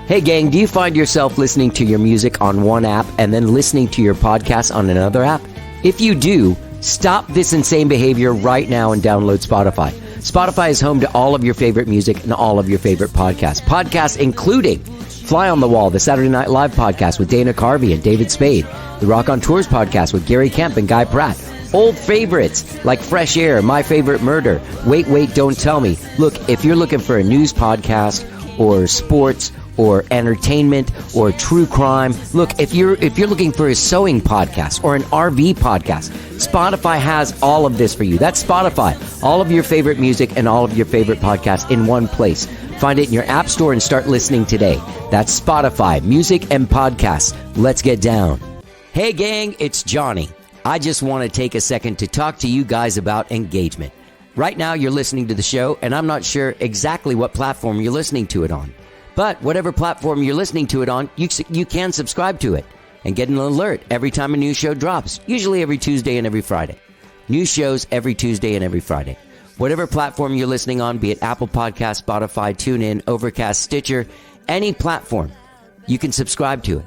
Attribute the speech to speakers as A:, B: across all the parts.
A: Hey gang, do you find yourself listening to your music on one app and then listening to your podcast on another app? If you do, stop this insane behavior right now and download Spotify. Spotify is home to all of your favorite music and all of your favorite podcasts. Podcasts including Fly on the Wall, the Saturday Night Live podcast with Dana Carvey and David Spade, the Rock on Tours podcast with Gary Kemp and Guy Pratt, old favorites like Fresh Air, My Favorite Murder, Wait, Don't Tell Me. Look, if you're looking for a news podcast or sports or entertainment or true crime, look, if you're looking for a sewing podcast or an RV podcast, Spotify has all of this for you. That's Spotify. All of your favorite music and all of your favorite podcasts in one place. Find it in your app store and start listening today. That's Spotify, music and podcasts. Let's get down. Hey gang, it's Johnny. I just want to take a second to talk to you guys about engagement. Right now you're listening to the show and I'm not sure exactly what platform you're listening to it on. But whatever platform you're listening to it on, you can subscribe to it and get an alert every time a new show drops, usually every Tuesday and every Friday. New shows every Tuesday and every Friday. Whatever platform you're listening on, be it Apple Podcasts, Spotify, TuneIn, Overcast, Stitcher, any platform, you can subscribe to it.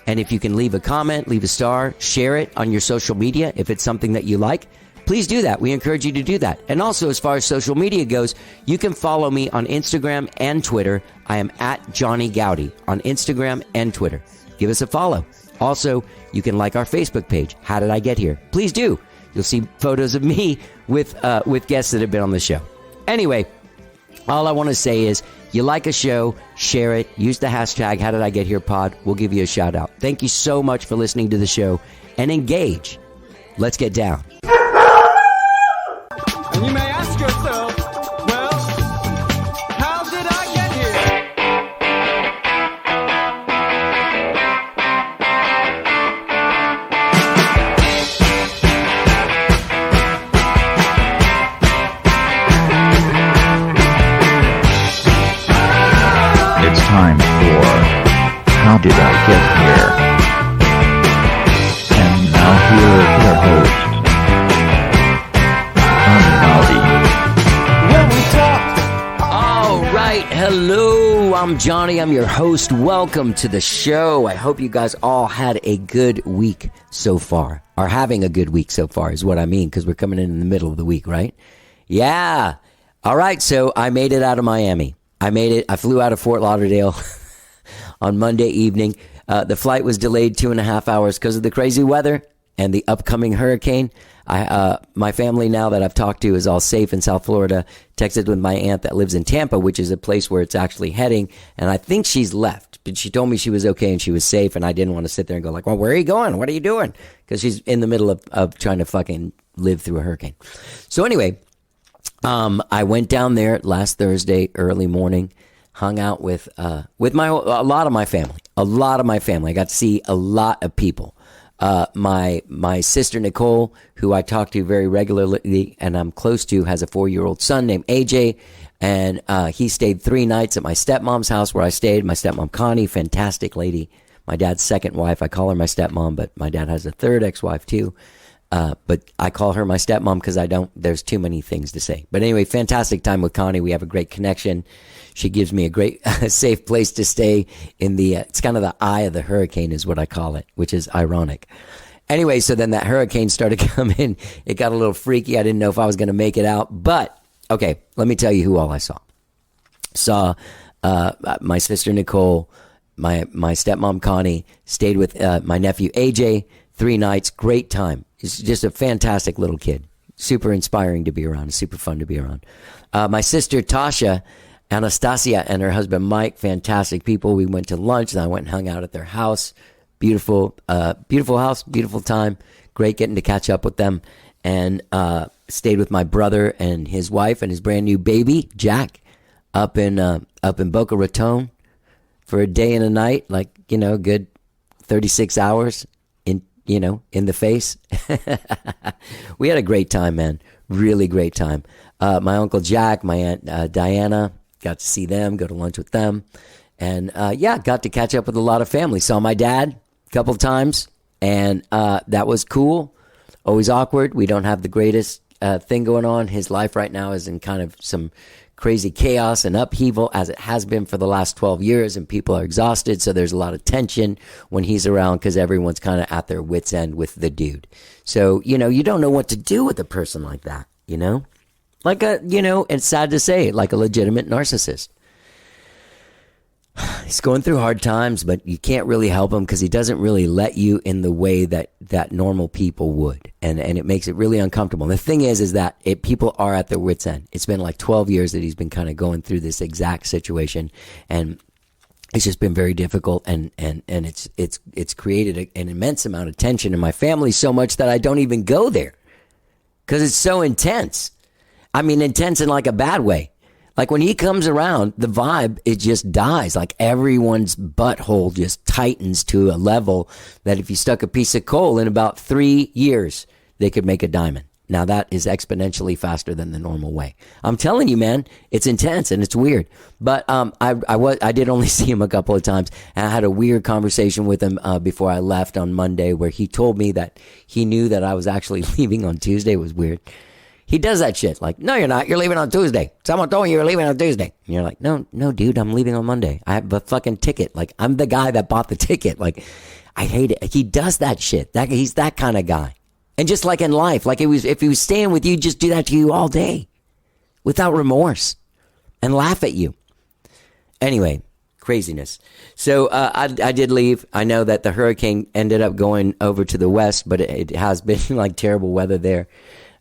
A: And if you can leave a comment, leave a star, share it on your social media if it's something that you like, please do that. We encourage you to do that. And also, as far as social media goes, you can follow me on Instagram and Twitter. I am at Johnny Gowdy on Instagram and Twitter. Give us a follow. Also, you can like our Facebook page. How did I get here? Please do. You'll see photos of me with guests that have been on the show. Anyway, all I want to say is, you like a show, share it, use the hashtag How Did I Get Here Pod. We'll give you a shout out. Thank you so much for listening to the show and engage. Let's get down.
B: And you may ask yourself, well, how did I get here?
C: It's time for How Did I Get Here? And now here is your host,
A: Hello, I'm Johnny. I'm your host. Welcome to the show. I hope you guys all had a good week so far. Are having a good week so far is what I mean, because we're coming in the middle of the week, right? Yeah. All right, so I made it out of Miami. I flew out of Fort Lauderdale on Monday evening. The flight was delayed 2.5 hours because of the crazy weather and the upcoming hurricane. My family now that I've talked to is all safe in South Florida. Texted with my aunt that lives in Tampa, which is a place where it's actually heading. And I think she's left, but she told me she was okay and she was safe. And I didn't want to sit there and go like, well, where are you going? What are you doing? Because she's in the middle of trying to fucking live through a hurricane. So anyway, I went down there last Thursday, early morning, hung out with a lot of my family. I got to see a lot of people. My sister Nicole, who I talk to very regularly and I'm close to, has a 4-year-old son named AJ, and he stayed 3 nights at my stepmom's house where I stayed. My stepmom Connie, fantastic lady, my dad's second wife. I call her my stepmom, but my dad has a third ex-wife too. But I call her my stepmom because there's too many things to say. But anyway, fantastic time with Connie. We have a great connection. She gives me a great safe place to stay in it's kind of the eye of the hurricane is what I call it, which is ironic. Anyway, so then that hurricane started coming. It got a little freaky. I didn't know if I was going to make it out. But, okay, let me tell you who all I saw. Saw my sister Nicole, my stepmom Connie, stayed with my nephew AJ, 3 nights. Great time. He's just a fantastic little kid. Super inspiring to be around. Super fun to be around. My sister Tasha, Anastasia, and her husband Mike, fantastic people. We went to lunch and I went and hung out at their house. Beautiful house, beautiful time. Great getting to catch up with them. And stayed with my brother and his wife and his brand new baby, Jack, up in Boca Raton for a day and a night, good 36 hours in the face. We had a great time, man. Really great time. My uncle Jack, my aunt Diana, got to see them, go to lunch with them. And got to catch up with a lot of family. Saw my dad a couple times, and that was cool. Always awkward. We don't have the greatest thing going on. His life right now is in kind of some crazy chaos and upheaval as it has been for the last 12 years, and people are exhausted. So there's a lot of tension when he's around because everyone's kind of at their wits' end with the dude. So, you know, you don't know what to do with a person like that, you know? Like it's sad to say, like a legitimate narcissist. He's going through hard times, but you can't really help him because he doesn't really let you in the way that normal people would. And it makes it really uncomfortable. And the thing is that people are at their wits' end. It's been like 12 years that he's been kind of going through this exact situation. And it's just been very difficult. And it's created an immense amount of tension in my family, so much that I don't even go there because it's so intense. I mean, intense in like a bad way. Like when he comes around, the vibe, it just dies. Like everyone's butthole just tightens to a level that if you stuck a piece of coal in about 3 years, they could make a diamond. Now that is exponentially faster than the normal way. I'm telling you, man, it's intense and it's weird. But I did only see him a couple of times. And I had a weird conversation with him before I left on Monday, where he told me that he knew that I was actually leaving on Tuesday. It was weird. He does that shit. Like, no, you're not. You're leaving on Tuesday. Someone told me you were leaving on Tuesday. And you're like, no, dude, I'm leaving on Monday. I have a fucking ticket. Like, I'm the guy that bought the ticket. Like, I hate it. He does that shit. He's that kind of guy. And just like in life, like if he was staying with you, just do that to you all day without remorse and laugh at you. Anyway, craziness. So I did leave. I know that the hurricane ended up going over to the west, but it has been like terrible weather there.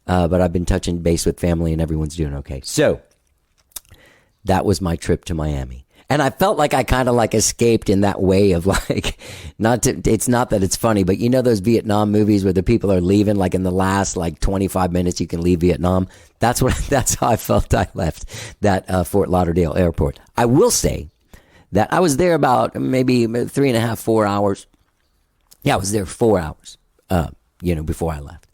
A: But I've been touching base with family and everyone's doing okay. So that was my trip to Miami. And I felt like I kind of like escaped in that way of like, it's not that it's funny, but you know those Vietnam movies where the people are leaving like in the last like 25 minutes you can leave Vietnam. That's how I felt I left that Fort Lauderdale airport. I will say that I was there about maybe 3.5, 4 hours. Yeah, I was there 4 hours, before I left.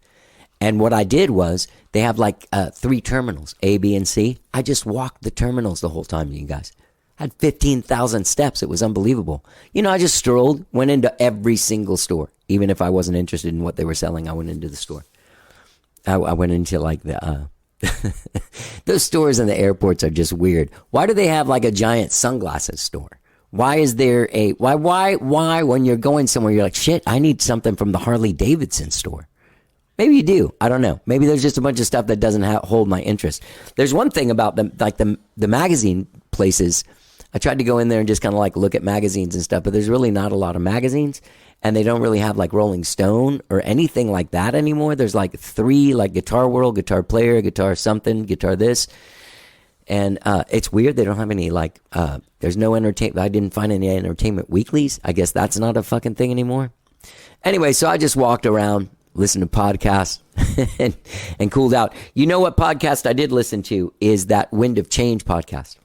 A: And what I did was they have like 3 terminals, A, B, and C. I just walked the terminals the whole time, you guys. I had 15,000 steps. It was unbelievable. You know, I just strolled, went into every single store. Even if I wasn't interested in what they were selling, I went into the store. I went into like the, those stores in the airports are just weird. Why do they have like a giant sunglasses store? Why is there why when you're going somewhere, you're like, shit, I need something from the Harley Davidson store. Maybe you do. I don't know. Maybe there's just a bunch of stuff that doesn't hold my interest. There's one thing about the magazine places. I tried to go in there and just kind of like look at magazines and stuff, but there's really not a lot of magazines, and they don't really have like Rolling Stone or anything like that anymore. There's like 3, like Guitar World, Guitar Player, Guitar something, Guitar this. And it's weird. They don't have any like, there's no entertainment. I didn't find any entertainment weeklies. I guess that's not a fucking thing anymore. Anyway, so I just walked around, listened to podcasts and cooled out. You know what podcast I did listen to is that Wind of Change podcast.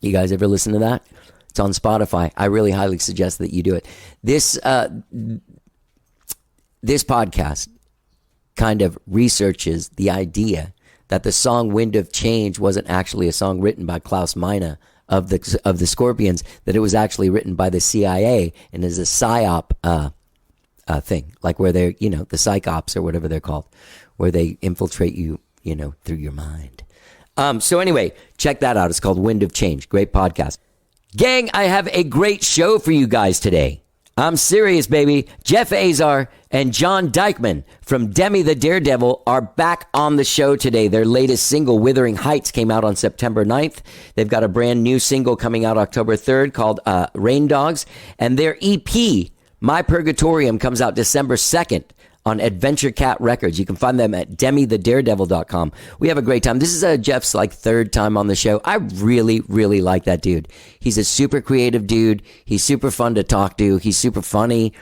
A: You guys ever listen to that? It's on Spotify. I really highly suggest that you do it. This podcast kind of researches the idea that the song Wind of Change wasn't actually a song written by Klaus Meine of the Scorpions, that it was actually written by the CIA and is a psyop thing, like where they're, the psychops or whatever they're called, where they infiltrate you, through your mind. So anyway, check that out. It's called Wind of Change. Great podcast. Gang, I have a great show for you guys today. I'm serious, baby. Jeff Azar and John Deichmann from Demi The Daredevil are back on the show today. Their latest single, Withering Heights, came out on September 9th. They've got a brand new single coming out October 3rd called Rain Dogs. And their EP, My Purgatorium, comes out December 2nd on Adventure Cat Records. You can find them at DemiTheDaredevil.com. We have a great time. This is Jeff's third time on the show. I really, really like that dude. He's a super creative dude. He's super fun to talk to. He's super funny.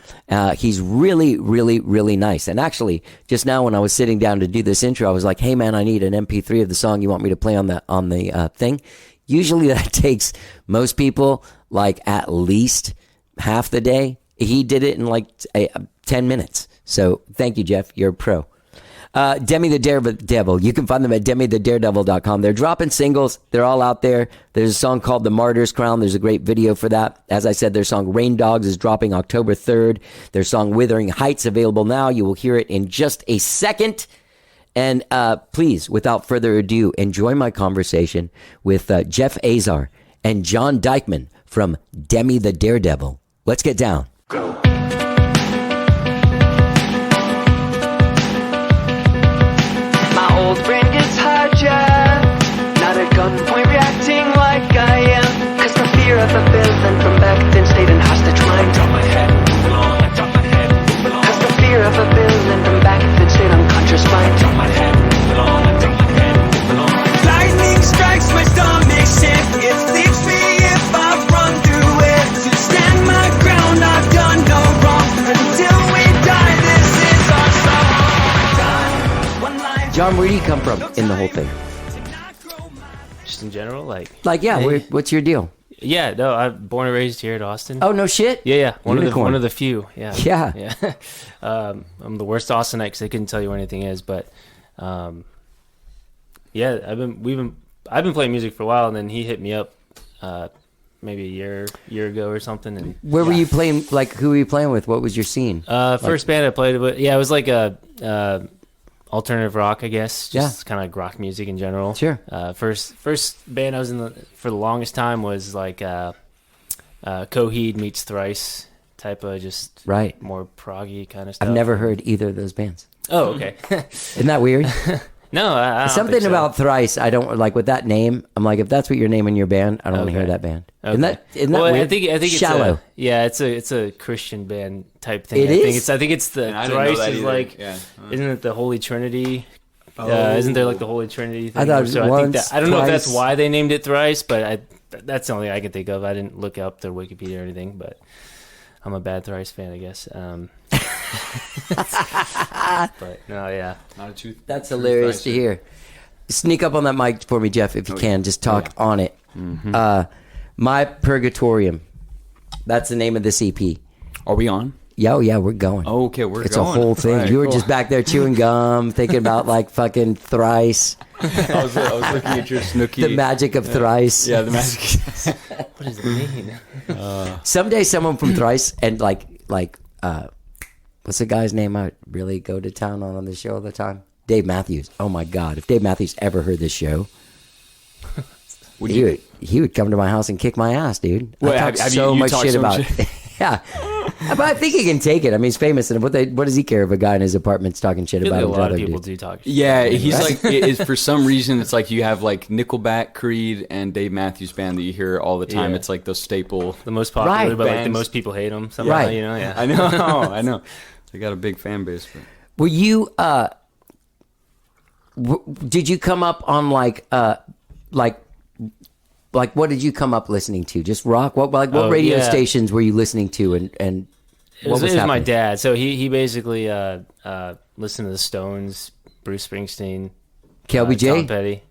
A: He's really, really, really nice. And actually, just now when I was sitting down to do this intro, I was like, hey man, I need an MP3 of the song you want me to play on the thing. Usually that takes most people at least half the day. He did it in 10 minutes. So thank you, Jeff. You're a pro. Demi the Daredevil. You can find them at DemiTheDaredevil.com. They're dropping singles. They're all out there. There's a song called The Martyr's Crown. There's a great video for that. As I said, their song Rain Dogs is dropping October 3rd. Their song Withering Heights available now. You will hear it in just a second. And please, without further ado, enjoy my conversation with Jeff Azar and John Deichmann from Demi the Daredevil. Let's get down.
B: Go.
D: My old brain gets hijacked, not at gunpoint reacting like I am. Cause the fear of a villain from back then stayed in hostage mind. Drop my head, move along, I drop my head, move along. Cause the fear of a villain from back then stayed unconscious mind. Drop my head, move along, I drop my head, move along. Lightning strikes my stomach shift. It sleeps me if I run through it. To stand my ground, I've done no wrong. Until we die, this is our song.
A: John, where do you come from in the whole thing?
E: Just in general, like
A: Yeah,
E: hey.
A: what's your deal?
E: Yeah, no, I'm born and raised here at Austin.
A: Oh, no shit?
E: Yeah, one
A: Unicorn.
E: of the few. Yeah,
A: Yeah.
E: I'm the worst Austinite because I couldn't tell you where anything is, but yeah, I've been playing music for a while, and then he hit me up maybe a year ago or something. And
A: Where were you playing? Like, who were you playing with? What was your scene?
E: first band I played with, yeah, it was like a alternative rock, I guess. Just kind of like rock music in general.
A: Sure.
E: First band I was in for the longest time was like Coheed meets Thrice type of just
A: Right.
E: more proggy kind of stuff.
A: I've never heard either of those bands.
E: Oh, okay.
A: Isn't that weird?
E: No, I don't
A: Something
E: think so.
A: about Thrice, I don't like with that name. I'm like, if that's what you're naming your band, I don't want to hear
E: Okay.
A: that band.
E: Okay.
A: Isn't that
E: well,
A: weird?
E: I think it's
A: Shallow.
E: it's a Christian band type thing.
A: It is?
E: I think it's the
F: And I didn't know
E: Thrice
F: that
E: is
F: either.
E: like,
F: Yeah.
E: isn't it the Holy Trinity?
F: Oh.
E: Isn't there like the Holy Trinity thing?
A: I thought it was
E: so I think
A: once,
E: that I don't know if that's
A: twice.
E: why they named it Thrice, but that's the only thing I can think of. I didn't look up their Wikipedia or anything, but I'm a bad Thrice fan, I guess. But no, yeah.
F: Not a truth.
A: That's hilarious to hear. Sneak up on that mic for me, Jeff, if you can. Just talk on it. My Purgatorium. That's the name of this EP.
F: Are we on?
A: Yeah, we're going.
F: Oh, okay, we're
A: It's
F: going.
A: a whole thing.
F: Right,
A: You were
F: cool.
A: just back there chewing gum, thinking about like fucking Thrice,
F: I was looking at your Snooki.
A: the magic of Thrice.
F: Yeah, the magic.
E: What does it mean?
A: Someday someone from Thrice and like what's the guy's name I really go to town on the show all the time? Dave Matthews. Oh my God. If Dave Matthews ever heard this show, he would come to my house and kick my ass, dude.
F: Wait,
A: I talk
F: have
A: so
F: you
A: much
F: talked
A: shit
F: so
A: about
F: much
A: it. Yeah. But I think he can take it. I mean, he's famous, and what does he care if a guy in his apartment's talking shit
E: I feel
A: about
E: like a
A: him to
E: lot of
A: other
E: people
A: dudes?
E: do talk.
F: Yeah, he's
A: Right?
F: like, it is for some reason, it's like you have like Nickelback, Creed, and Dave Matthews Band that you hear all the time.
E: Yeah.
F: It's like those staple.
E: The most popular,
A: Right.
E: but like the
F: Bands.
E: most people hate them. Somehow,
A: Right.
E: You know, yeah.
F: I know. They got a big fan base. But.
A: Were you, did you come up on like what did you come up listening to? Just rock? What radio
E: yeah.
A: stations were you listening to and
E: It
A: what
E: was,
A: was
E: my
A: happening?
E: dad. So he basically listened to the Stones, Bruce Springsteen, Tom
A: KLBJ?
E: Petty.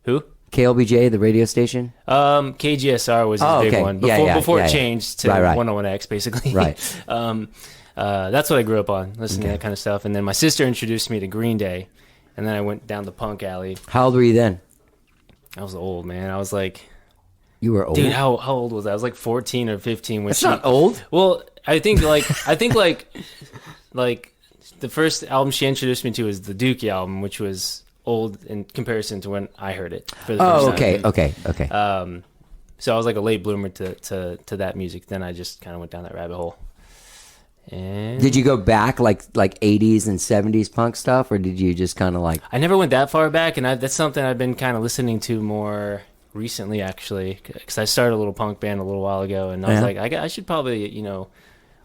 E: Who?
A: KLBJ, the radio station?
E: KGSR was his
A: Oh,
E: big
A: okay.
E: one
A: Yeah,
E: before
A: yeah.
E: it changed to
A: Right.
E: 101X, basically.
A: Right.
E: That's what I grew up on, listening to that kind of stuff. And then my sister introduced me to Green Day, and then I went down the punk alley.
A: How old were you then?
E: I was old, man. I was like,
A: You were old.
E: dude, how old was I? I was like 14 or 15 when
A: That's not old.
E: Well, I think like the first album she introduced me to was the Dookie album, which was old in comparison to when I heard it for the first
A: Oh,
E: time.
A: okay.
E: So I was like a late bloomer to that music. Then I just kind of went down that rabbit hole. And
A: Did you go back like 80s and 70s punk stuff, or did you just kind of like?
E: I never went that far back, and that's something I've been kind of listening to more recently, actually, because I started a little punk band a little while ago, and I was like, I should probably,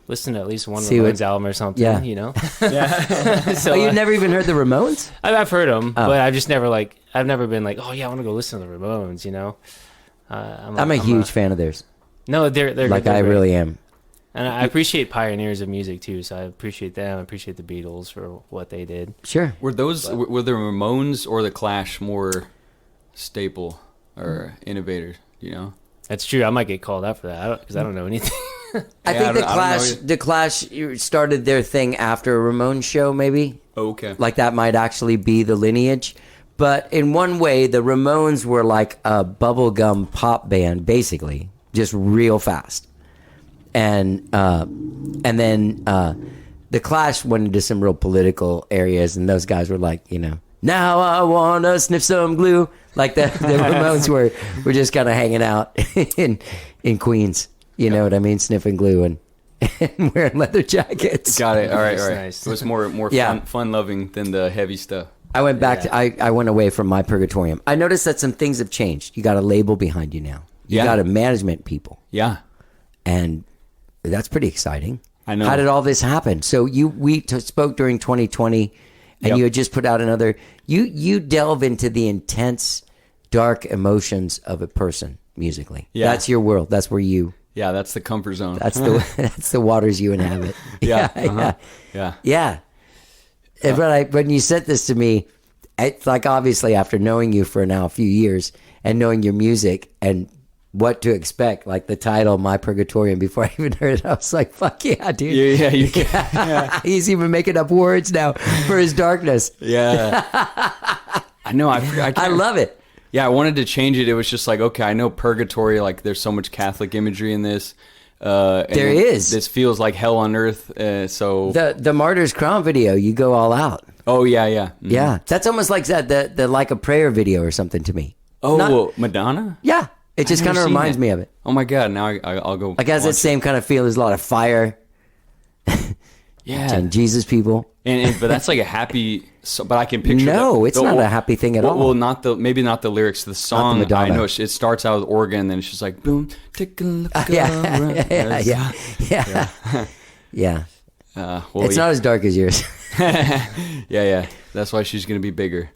E: listen to at least one
A: See
E: Ramones
A: what-
E: album or something,
A: Yeah.
E: So
A: Oh, you've never even heard the Ramones?
E: I've heard them,
A: Oh.
E: but I've just never I've never been like, oh yeah, I want to go listen to the Ramones,
A: I'm a huge fan of theirs.
E: No, they're
A: Like
E: good,
A: I
E: they're great.
A: really am.
E: And I appreciate pioneers of music too, so I appreciate them. I appreciate the Beatles for what they did.
A: Sure.
F: Were the Ramones or the Clash more staple or innovators?
E: That's true. I might get called out for that because I don't know anything.
A: I
F: Yeah,
A: think
F: I don't know.
A: the Clash started their thing after a Ramones show, maybe.
F: Okay.
A: Like that might actually be the lineage. But in one way, the Ramones were like a bubblegum pop band, basically, just real fast. And then the Clash went into some real political areas, and those guys were like, Now I want to sniff some glue. Like the Ramones were just kind of hanging out in Queens. You know what I mean? Sniffing glue and wearing leather jackets.
F: Got it. All right.
E: Nice.
F: It was more
A: Yeah.
F: fun loving than the heavy stuff.
A: I went back to I went away from my Purgatorium. I noticed that some things have changed. You got a label behind you now. You
F: Yeah.
A: got a management people.
F: Yeah.
A: And that's pretty exciting.
F: I know.
A: How did all this happen? So we spoke during 2020 and
F: Yep.
A: you had just put out another you delve into the intense dark emotions of a person musically.
F: Yeah.
A: That's your world. That's where you
F: Yeah, that's the comfort zone.
A: that's the waters you inhabit.
F: Yeah.
A: yeah.
F: Yeah.
A: Yeah. But when you said this to me, it's like obviously after knowing you for now a few years and knowing your music and what to expect, like the title "My Purgatorium." Before I even heard it, I was like, "Fuck yeah, dude!"
F: Yeah. You can.
A: He's even making up words now for his darkness.
F: Yeah. I know.
A: I love it.
F: Yeah, I wanted to change it. It was just like, okay, I know purgatory. Like, there's so much Catholic imagery in this. And
A: There is.
F: This feels like hell on earth. So.
A: The Martyr's Crown video, you go all out.
F: Oh yeah. Mhm.
A: Yeah, that's almost like that the Like a Prayer video or something to me.
F: Oh,
A: Not-
F: Madonna.
A: yeah. It just
F: I've
A: kind
F: never
A: of
F: seen
A: reminds
F: it.
A: me of it.
F: Oh my god! Now I'll go.
A: Like has that
F: watch
A: same kind of feel. There's a lot of fire
F: it. Yeah.
A: and Jesus people.
F: But that's like a happy. But I can picture.
A: No, it's not a happy thing at all.
F: Well, maybe not the lyrics to the song.
A: Madonna.
F: I know it starts out with organ, then it's just like boom, take a look.
A: Yeah. Yeah.
F: Well,
A: It's not as dark as yours.
F: Yeah. That's why she's gonna be bigger.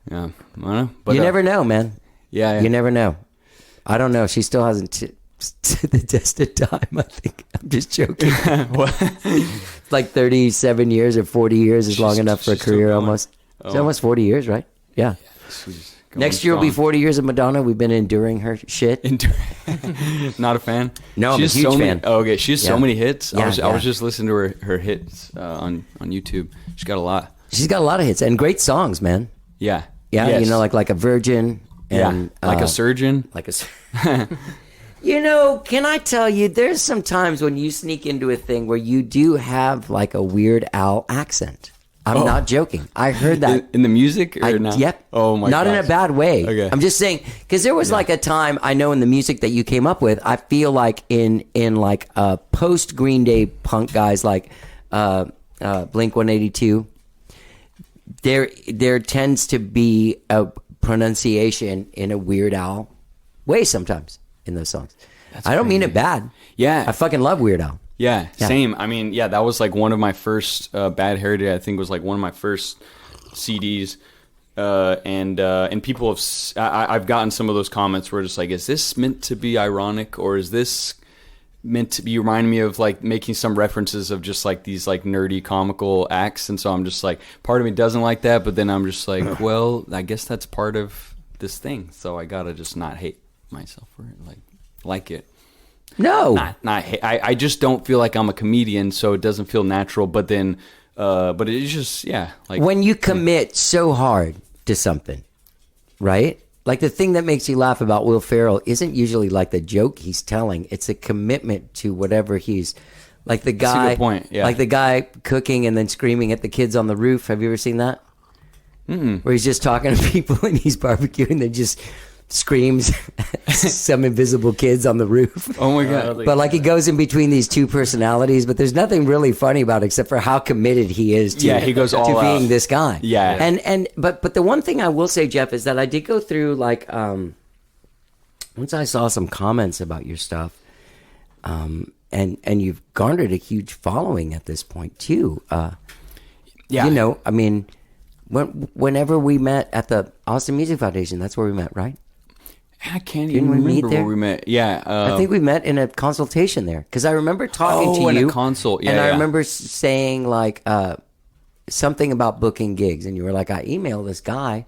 F: Yeah. I don't know. But
A: You never know, man.
F: Yeah.
A: You never know. I don't know. She still hasn't stood the test of time, I think. I'm just joking.
F: What?
A: Like 37 years or 40 years is long enough for a
F: she's still
A: career
F: going.
A: almost. It's
F: Oh.
A: almost 40 years, right? Yeah.
F: She's going
A: Next year will be
F: strong.
A: 40 years of Madonna. We've been enduring her shit.
F: Not a fan.
A: No, I'm
F: She
A: a
F: has
A: huge
F: so
A: fan.
F: Many, okay, she has
A: Yeah.
F: so many hits.
A: Yeah,
F: I was
A: yeah.
F: just listening to her hits on YouTube. She's got a lot.
A: She's got a lot of hits and great songs, man.
F: Yeah.
A: Yeah,
F: Yes.
A: you know, like a Virgin. And,
F: like a surgeon.
A: Like a. You know, can I tell you? There's some times when you sneak into a thing where you do have like a Weird Al accent. I'm not joking. I heard that.
F: In the music or not?
A: Yep.
F: Oh my god.
A: Not in a bad way.
F: Okay.
A: I'm just saying because there was like a time I know in the music that you came up with. I feel like in like post Green Day punk guys like Blink 182. There tends to be a pronunciation in a Weird Al way sometimes in those songs. I don't mean it bad.
F: Yeah.
A: I fucking love Weird Al.
F: Yeah,
A: Yeah.
F: same. I mean, yeah, that was like one of my first Bad Hair Day. I think was like one of my first CDs. And people have I've gotten some of those comments where it's like, is this meant to be ironic or is this meant to be reminding me of like making some references of just like these like nerdy comical acts? And so I'm just like, part of me doesn't like that, but then I'm just like, well, I guess that's part of this thing, so I gotta just not hate myself for it, like it.
A: No.
F: Not hate. I just don't feel like I'm a comedian, so it doesn't feel natural. But then, but it's just like
A: when you commit so hard to something, right? Like the thing that makes you laugh about Will Ferrell isn't usually like the joke he's telling. It's a commitment to whatever he's like the
F: That's a
A: guy,
F: good point, yeah.
A: like the guy cooking and then screaming at the kids on the roof. Have you ever seen that? Where he's just talking to people and he's barbecuing, then just screams at some invisible kids on the roof.
F: Oh my god!
A: But like he goes in between these two personalities, but there's nothing really funny about it except for how committed he is to,
F: He goes all
A: to being
F: out.
A: this guy.
F: Yeah.
A: But the one thing I will say, Jeff, is that I did go through like once I saw some comments about your stuff, and you've garnered a huge following at this point too.
F: Yeah.
A: You know, I mean, whenever we met at the Austin Music Foundation, that's where we met, right?
F: I can't
A: Didn't
F: even
A: we meet
F: remember
A: there?
F: where we met. Yeah,
A: I think we met in a consultation there because I remember talking to
F: in a
A: you.
F: consult. Yeah,
A: and I
F: yeah.
A: remember saying like something about booking gigs, and you were like, "I emailed this guy,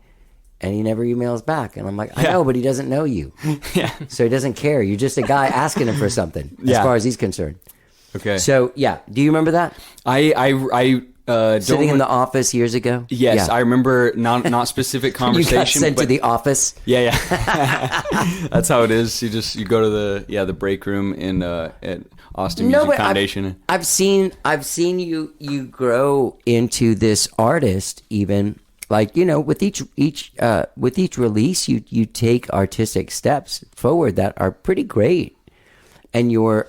A: and he never emails back." And I'm like, "I know, but he doesn't know you,
F: yeah.
A: so he doesn't care. You're just a guy asking him for something, as
F: Yeah.
A: far as he's concerned."
F: Okay.
A: So yeah, do you remember that
F: I
A: sitting
F: don't
A: in the office years ago?
F: Yes,
A: Yeah.
F: I remember not specific
A: You
F: conversation.
A: got sent to
F: but-
A: the office.
F: Yeah. That's how it is. You go to the break room in at Austin Music
A: but
F: Foundation.
A: I've seen you grow into this artist even like, you know, with each release, you take artistic steps forward that are pretty great, and your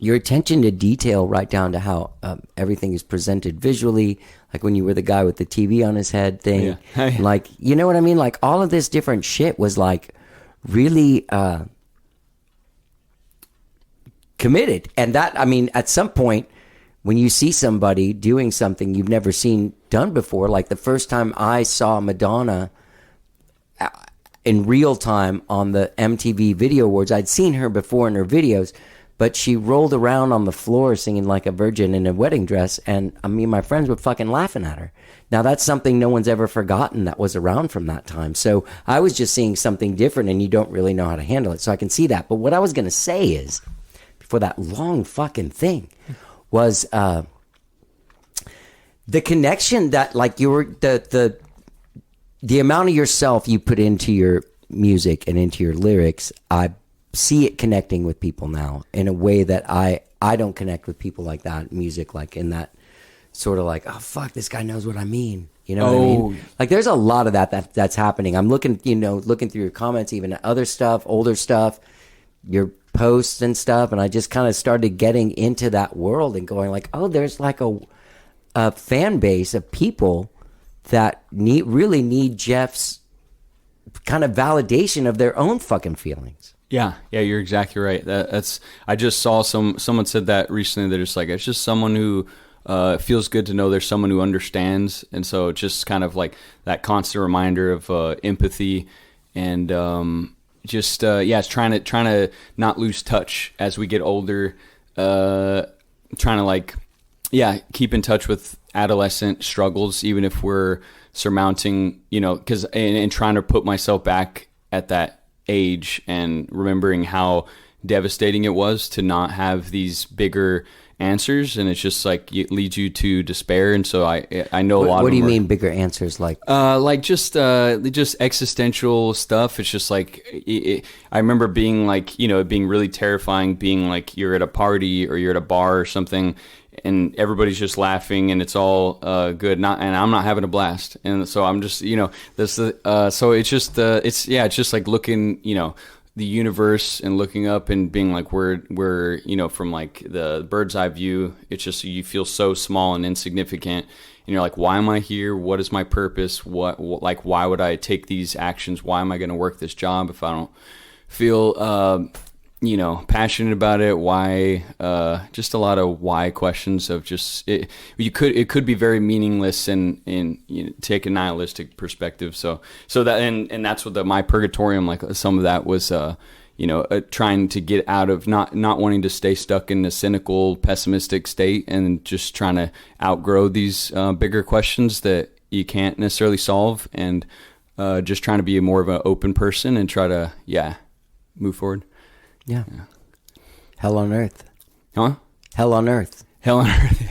A: attention to detail, right down to how everything is presented visually, like when you were the guy with the TV on his head thing, like, you know what I mean? Like all of this different shit was like really committed, and that, I mean, at some point, when you see somebody doing something you've never seen done before, like the first time I saw Madonna in real time on the MTV Video Awards, I'd seen her before in her videos, but she rolled around on the floor singing like a virgin in a wedding dress, and I mean, my friends were fucking laughing at her. Now, that's something no one's ever forgotten that was around from that time. So I was just seeing something different, and you don't really know how to handle it. So I can see that. But what I was going to say is, before that long fucking thing, was the connection that, like, you were the amount of yourself you put into your music and into your lyrics. I see it connecting with people now in a way that I don't connect with people like that, music, like in that sort of like, oh fuck, this guy knows what I mean, you know what I mean? Like there's a lot of that's happening. I'm looking through your comments, even at other stuff, older stuff, your posts and stuff, and I just kind of started getting into that world and going like, oh, there's like a fan base of people that really need Jeff's kind of validation of their own fucking feelings.
F: Yeah, you're exactly right. That's I just saw someone said that recently. They're just like, it's just someone who feels good to know there's someone who understands, and so just kind of like that constant reminder of empathy and it's trying to not lose touch as we get older. Trying to like, keep in touch with adolescent struggles, even if we're surmounting, you know, because and trying to put myself back at that age and remembering how devastating it was to not have these bigger answers, and it's just like it leads you to despair. And so I know a lot.
A: What do you mean bigger answers? Like
F: just existential stuff. It's just like I remember being like, you know, being really terrifying, being like you're at a party or you're at a bar or something, and everybody's just laughing and it's all good, and I'm not having a blast, and so I'm just, you know, so it's just it's just like looking, you know, the universe and looking up and being like we're you know, from like the bird's eye view, it's just you feel so small and insignificant, and you're like, why am I here? What is my purpose? What like, why would I take these actions? Why am I going to work this job if I don't feel you know, passionate about it? Why? Just a lot of why questions of just it could be very meaningless and you know, take a nihilistic perspective. So that and that's what my Purgatorium, like some of that was you know, trying to get out of not wanting to stay stuck in a cynical, pessimistic state, and just trying to outgrow these bigger questions that you can't necessarily solve, and just trying to be more of an open person and try to move forward.
A: Yeah. Hell on earth.
F: Huh?
A: Hell on earth.
F: Hell on earth.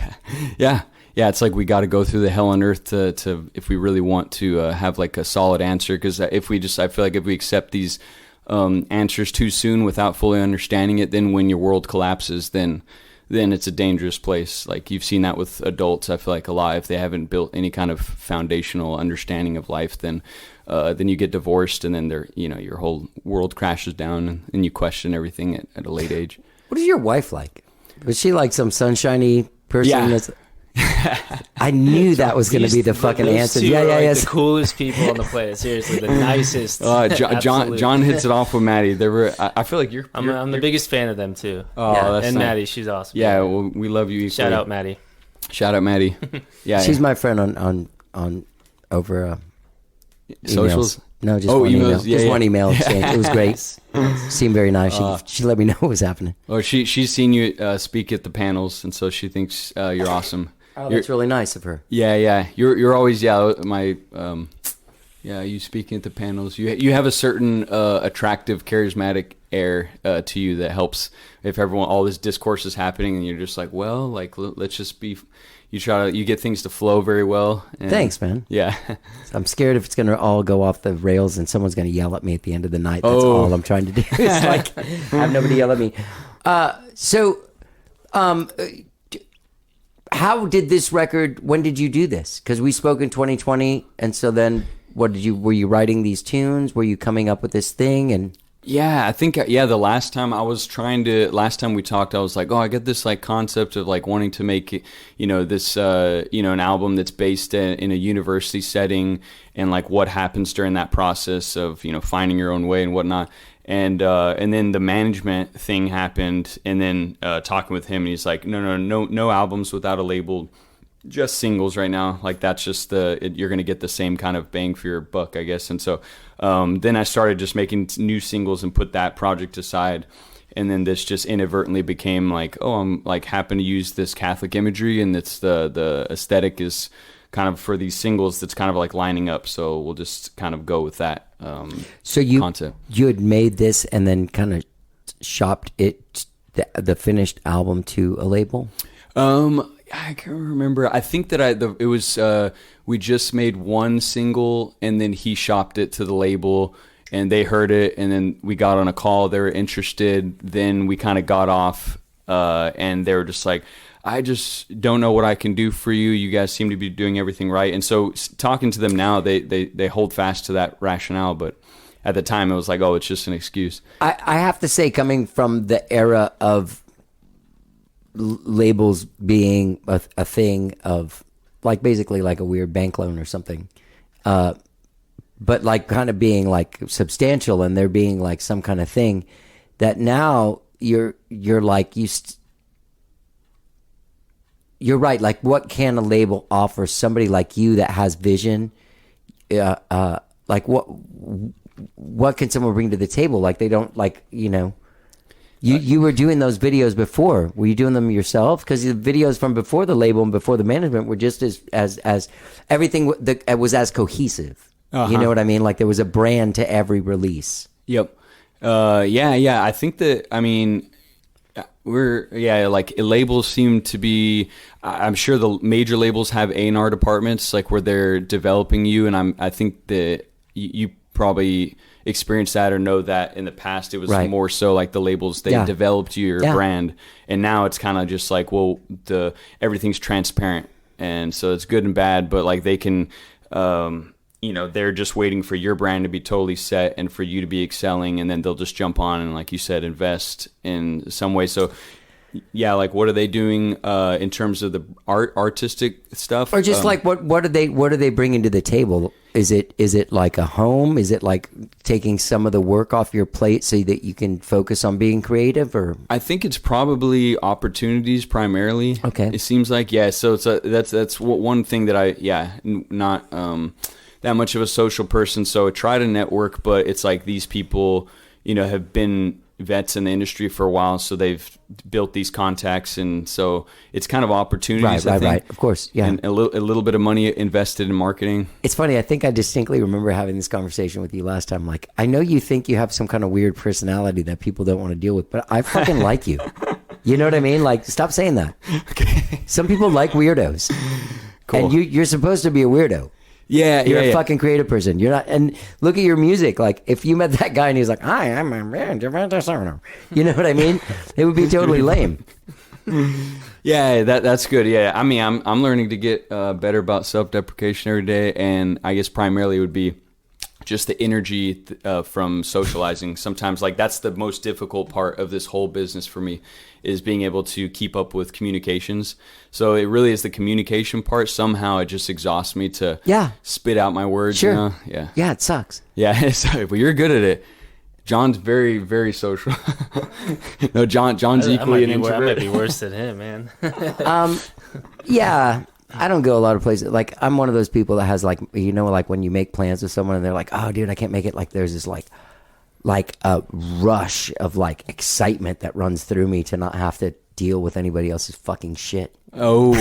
F: Yeah. It's like we got to go through the hell on earth to if we really want to have like a solid answer. Because I feel like if we accept these answers too soon without fully understanding it, then when your world collapses, then it's a dangerous place. Like you've seen that with adults. I feel like a lot, if they haven't built any kind of foundational understanding of life, then you get divorced, and then your whole world crashes down, and you question everything at a late age.
A: What is your wife like? Was she like some sunshiny person?
F: Yeah.
A: I knew that was going to be the fucking answer.
E: The coolest people on the planet. Seriously, the nicest.
F: John hits it off with Maddie. I feel like
E: I'm the biggest fan of them too.
F: Oh, yeah. That's
E: and
F: nice.
E: Maddie, she's awesome.
F: Yeah, well, we love you equally.
E: Shout out Maddie.
F: Yeah,
A: she's my friend on over
F: socials.
A: Emails. No, just one email.
F: Yeah,
A: one email exchange. It was great. Seemed very nice. She let me know what was happening.
F: Well, she's seen you speak at the panels, and so she thinks you're awesome.
A: Oh, that's really nice of her.
F: Yeah. You're always you speaking at the panels. You have a certain attractive, charismatic air to you that helps if all this discourse is happening, and you're just like, well, like let's just be. You get things to flow very well. And,
A: thanks, man.
F: Yeah.
A: I'm scared if it's going to all go off the rails and someone's going to yell at me at the end of the night. That's all I'm trying to do. It's like, have nobody yell at me. how did this record, when did you do this? Because we spoke in 2020, and so then were you writing these tunes? Were you coming up with this thing? And
F: yeah, I think the last time we talked, I was like, oh, I get this like concept of like wanting to make, this, an album that's based in a university setting, and like what happens during that process of, finding your own way and whatnot. And then the management thing happened, and then talking with him, and he's like, no albums without a label, just singles right now. Like that's just you're gonna get the same kind of bang for your buck, I guess. And so then I started just making new singles and put that project aside. And then this just inadvertently became like, oh, I'm like happen to use this Catholic imagery, and it's the aesthetic is kind of for these singles that's kind of like lining up, so we'll just kind of go with that
A: so you
F: concept.
A: You had made this and then kind of shopped it, the finished album, to a label?
F: I can't remember. I think that we just made one single, and then he shopped it to the label, and they heard it, and then we got on a call. They were interested. Then we kind of got off, and they were just like, I just don't know what I can do for you. You guys seem to be doing everything right. And so talking to them now, they hold fast to that rationale. But at the time, it was like, oh, it's just an excuse.
A: I have to say, coming from the era of labels being a thing of like basically like a weird bank loan or something, but like kind of being like substantial, and there being like some kind of thing that now you're like you're right. Like, what can a label offer somebody like you that has vision? Like, what can someone bring to the table? Like, they don't, like, you were doing those videos before. Were you doing them yourself? Because the videos from before the label and before the management were just as everything that was as cohesive. Uh-huh. You know what I mean? Like, there was a brand to every release.
F: Yep. Yeah. I think that, like labels seem to be, I'm sure the major labels have A&R departments, like where they're developing you, and I think that you probably experienced that or know that in the past. It was more so like the labels, they developed your brand, and now it's kind of just like, well, everything's transparent, and so it's good and bad, but like they can they're just waiting for your brand to be totally set and for you to be excelling, and then they'll just jump on and, like you said, invest in some way. So yeah, like what are they doing in terms of the artistic stuff,
A: or just like what are they bringing to the table? Is it like a home? Is it like taking some of the work off your plate so that you can focus on being creative? Or
F: I think it's probably opportunities primarily.
A: Okay,
F: it seems like, yeah. So it's that's one thing that not that much of a social person, so I try to network, but it's like these people, have been vets in the industry for a while, so they've built these contacts, and so it's kind of opportunities.
A: Right. Of course, yeah.
F: And a little bit of money invested in marketing.
A: It's funny. I think I distinctly remember having this conversation with you last time. Like, I know you think you have some kind of weird personality that people don't want to deal with, but I fucking like you. You know what I mean? Like, stop saying that. Okay. Some people like weirdos. Cool. And you're supposed to be a weirdo.
F: Yeah,
A: you're a fucking creative person. You're not. And look at your music. Like, if you met that guy and he's like, "Hi, I'm a man," you know what I mean? It would be totally lame.
F: Yeah, that's good. Yeah, I mean, I'm learning to get better about self-deprecation every day, and I guess primarily it would be just the energy from socializing. Sometimes, like, that's the most difficult part of this whole business for me, is being able to keep up with communications. So it really is the communication part. Somehow it just exhausts me to spit out my words.
A: Sure.
F: Yeah,
A: it sucks.
F: Yeah, but you're good at it. John's very, very social. No, John's equally an introvert.
E: I might be worse than him, man.
A: Yeah. I don't go a lot of places. Like, I'm one of those people that has, like, like when you make plans with someone and they're like, "Oh, dude, I can't make it." Like, there's this like a rush of like excitement that runs through me to not have to deal with anybody else's fucking shit.
F: Oh,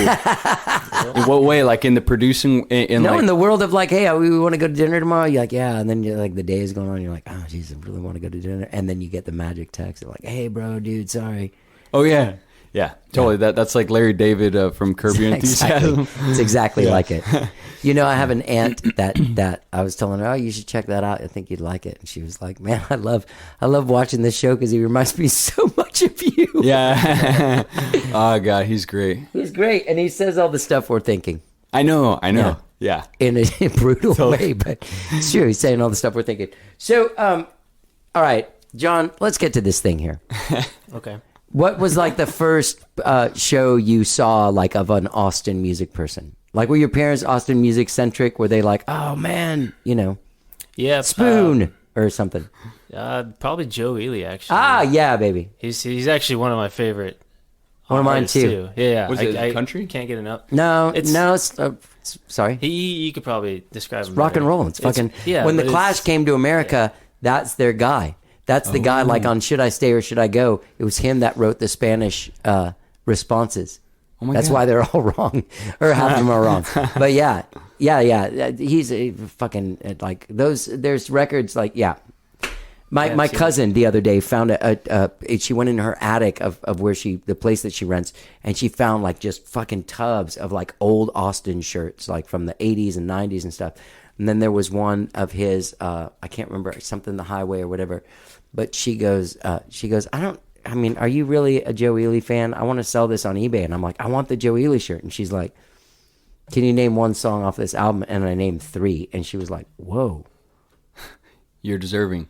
F: in what way? Like in the producing? In
A: the world of like, hey, we want to go to dinner tomorrow. You're like, yeah, and then you're like, the day is going on. You're like, oh, jeez, I really want to go to dinner. And then you get the magic text. They're like, hey, bro, dude, sorry.
F: Oh yeah. Yeah, totally. Yeah. That's like Larry David from Curb Your Enthusiasm.
A: It's exactly like it. I have an aunt that I was telling her, "Oh, you should check that out. I think you'd like it." And she was like, "Man, I love watching this show because he reminds me so much of you."
F: Yeah. Oh God, he's great.
A: He's great, and he says all the stuff we're thinking
F: I know. Yeah.
A: in a brutal way, but it's true. He's saying all the stuff we're thinking. So, all right, John, let's get to this thing here.
E: Okay.
A: What was like the first show you saw like of an Austin music person? Like, were your parents Austin music centric? Were they like, oh man,
E: Yeah.
A: Spoon or something?
E: Probably Joe Ely, actually.
A: Ah, yeah, baby.
E: He's actually one of my favorite.
A: One of mine
E: artists,
A: too.
E: Yeah.
F: Was it country?
E: Can't get enough.
A: No,
E: It's-
A: sorry.
E: You could probably describe him
A: Rock
E: better.
A: and roll. It's fucking.
E: yeah.
A: When the
E: but
A: Clash
E: it's-
A: came to America, that's their guy. That's the guy. Like on Should I Stay or Should I Go? It was him that wrote the Spanish responses. That's
F: God.
A: why they're all wrong, or half of them are wrong. But yeah. He's a fucking like those. There's records like My cousin the other day found she went in her attic of where the place that she rents, and she found like just fucking tubs of like old Austin shirts, like from the 80s and 90s and stuff. And then there was one of his, I can't remember, something The Highway or whatever. But she goes, are you really a Joe Ely fan? I want to sell this on eBay. And I'm like, I want the Joe Ely shirt. And she's like, can you name one song off this album? And I named 3. And she was like, whoa.
F: You're deserving.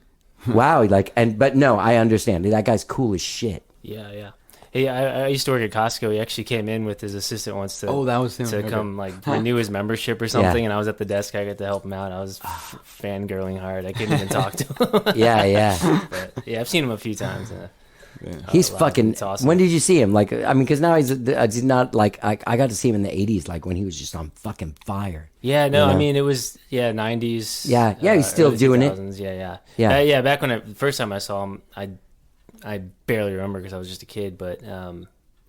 A: Wow. But no, I understand. That guy's cool as shit.
E: Yeah. Hey, I used to work at Costco. He actually came in with his assistant once to
F: That was him.
E: to
F: Okay.
E: come renew his membership or something. And I was at the desk. I got to help him out. I was fangirling hard. I couldn't even talk to him.
A: Yeah.
E: But, yeah, I've seen him a few times.
A: He's
E: live.
A: fucking.
E: It's awesome.
A: When did you see him? Because now he's not like I got to see him in the 80s, like when he was just on fucking fire.
E: Yeah, no,
A: You know?
E: I mean it was 90s.
A: Yeah, he's still
E: early
A: doing it.
E: 2000s, Yeah.
A: Yeah.
E: Back when the first time I saw him, I barely remember because I was just a kid, but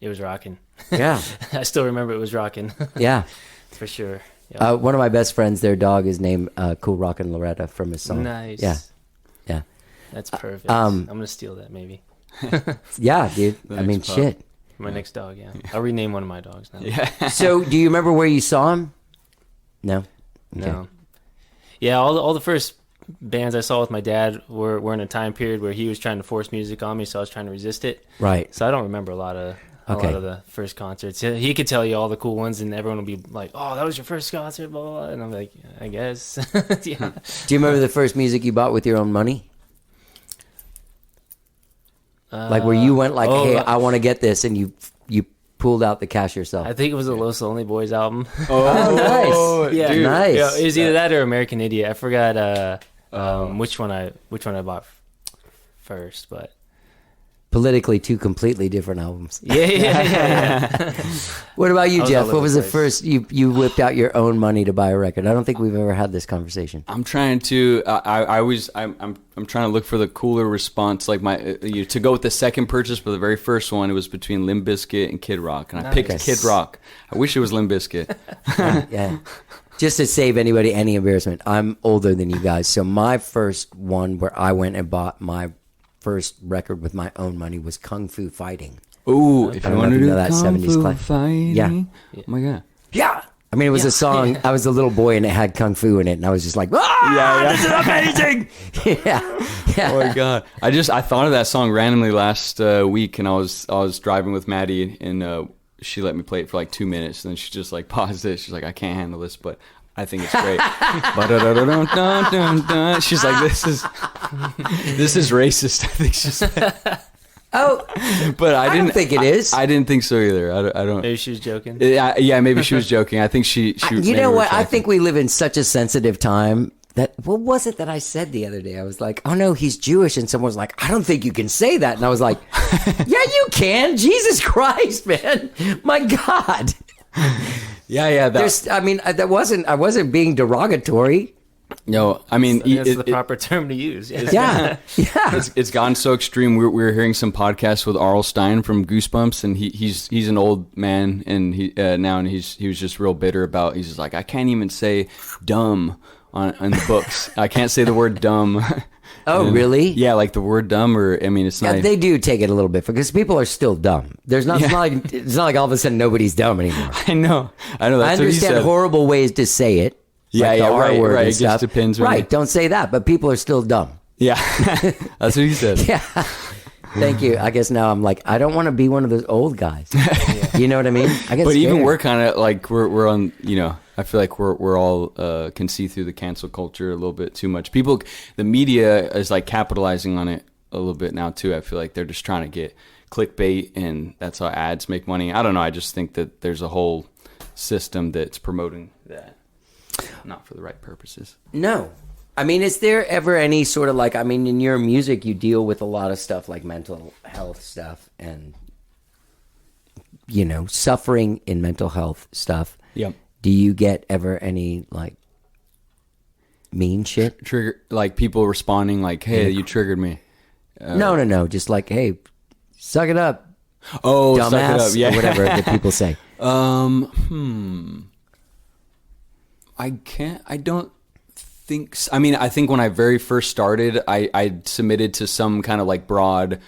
E: it was rocking.
A: Yeah,
E: I still remember it was rocking.
A: yeah.
E: For sure. Yeah.
A: One of my best friends, their dog is named Cool Rockin' Loretta from his song.
E: Nice.
A: Yeah.
E: That's perfect.
A: Um,
E: I'm gonna steal that maybe.
A: Yeah, dude.
F: The
A: I mean,
F: next pup.
A: shit.
E: My next dog. Yeah, I'll rename one of my dogs now.
F: Yeah.
A: So, do you remember where you saw him? No. Okay.
E: No. Yeah, all the first bands I saw with my dad were in a time period where he was trying to force music on me, so I was trying to resist it.
A: Right.
E: So I don't remember a lot of the first concerts. He could tell you all the cool ones, and everyone would be like, "Oh, that was your first concert," blah, blah, blah. And I'm like, "I guess." Yeah.
A: Do you remember the first music you bought with your own money? Like where you went like, hey, I want to get this, and you pulled out the cash yourself.
E: I think it was the Los Lonely Boys album.
A: Oh, nice.
E: Yeah,
F: dude.
A: Nice.
E: Yeah, it was either that or American Idiot. I forgot which one I bought first, but
A: Politically, 2 completely different albums.
E: yeah.
A: What about you,
E: I was
A: Jeff?
E: all
A: What
E: over
A: was
E: the
A: the
E: place.
A: first you whipped out your own money to buy a record? I don't think we've ever had this conversation.
F: I'm trying to. I'm trying to look for the cooler response, like to go with the second purchase. But the very first one, it was between Limp Bizkit and Kid Rock, and I picked
A: Nice.
F: Kid Rock. I wish it was Limp Bizkit.
A: Yeah. Just to save anybody any embarrassment, I'm older than you guys. So my first one where I went and bought my first record with my own money was Kung Fu Fighting.
F: Ooh, if
A: I
F: you
A: don't know
F: want
A: if
F: to
A: you
F: do
A: know that
F: Kung
A: 70s
F: Fu
A: class.
F: fighting.
A: Yeah.
F: Oh my god.
A: Yeah. I mean, it was a song. I was a little boy and it had Kung Fu in it. And I was just like, this is amazing. Yeah.
F: Oh my god. I thought of that song randomly last week, and I was driving with Maddie, and she let me play it for like 2 minutes, and then she just like paused it. She's like, I can't handle this, but I think it's great. She's like, this is racist. I think she said.
A: Oh,
F: But
A: I don't think it is.
F: I didn't think so either. I don't.
E: Maybe she was joking.
F: Yeah, maybe she was joking. I think she
A: you
F: maybe
A: know what? I
F: retracted.
A: think we live in such a sensitive time that, what was it that I said the other day? I was like, oh no, he's Jewish. And someone was like, I don't think you can say that. And I was like, yeah, you can. Jesus Christ, man. My God.
F: Yeah.
A: I wasn't being derogatory.
F: No, I mean,
E: That's the proper term to use.
A: Yeah. Yeah.
F: it's gone so extreme. We were hearing some podcasts with Arl Stein from Goosebumps, and he's an old man, and he was just real bitter about. He's just like, I can't even say dumb on the books. I can't say the word dumb.
A: Oh,
F: And,
A: really?
F: Yeah, like the word dumb, or I mean, it's not.
A: Yeah, they do take it a little bit because people are still dumb. It's not like all of a sudden nobody's dumb anymore.
F: I know.
A: I
F: That's what he
A: understand
F: said.
A: horrible ways to say it.
F: Yeah,
A: like the R word
F: right.
A: and
F: It just
A: stuff.
F: depends.
A: Right, don't say that, but people are still dumb.
F: Yeah, that's what he said.
A: Yeah. Thank you. I guess now I'm like, I don't want to be one of those old guys. You know what I mean? I guess.
F: But even we're kind of like we're on. I feel like we're all can see through the cancel culture a little bit too much. People, the media is like capitalizing on it a little bit now too. I feel like they're just trying to get clickbait, and that's how ads make money. I don't know. I just think that there's a whole system that's promoting that, not for the right purposes.
A: No. I mean, is there ever any sort of like, I mean, in your music, you deal with a lot of stuff like mental health stuff and, suffering in mental health stuff.
F: Yep.
A: Do you get ever any like mean shit?
F: Trigger, like people responding like, hey, you triggered me.
A: No. Just like, hey, suck it up.
F: Oh,
A: dumbass,
F: suck it up. Yeah.
A: Or whatever that people say.
F: I don't think so. I mean, I think when I very first started, I submitted to some kind of like broad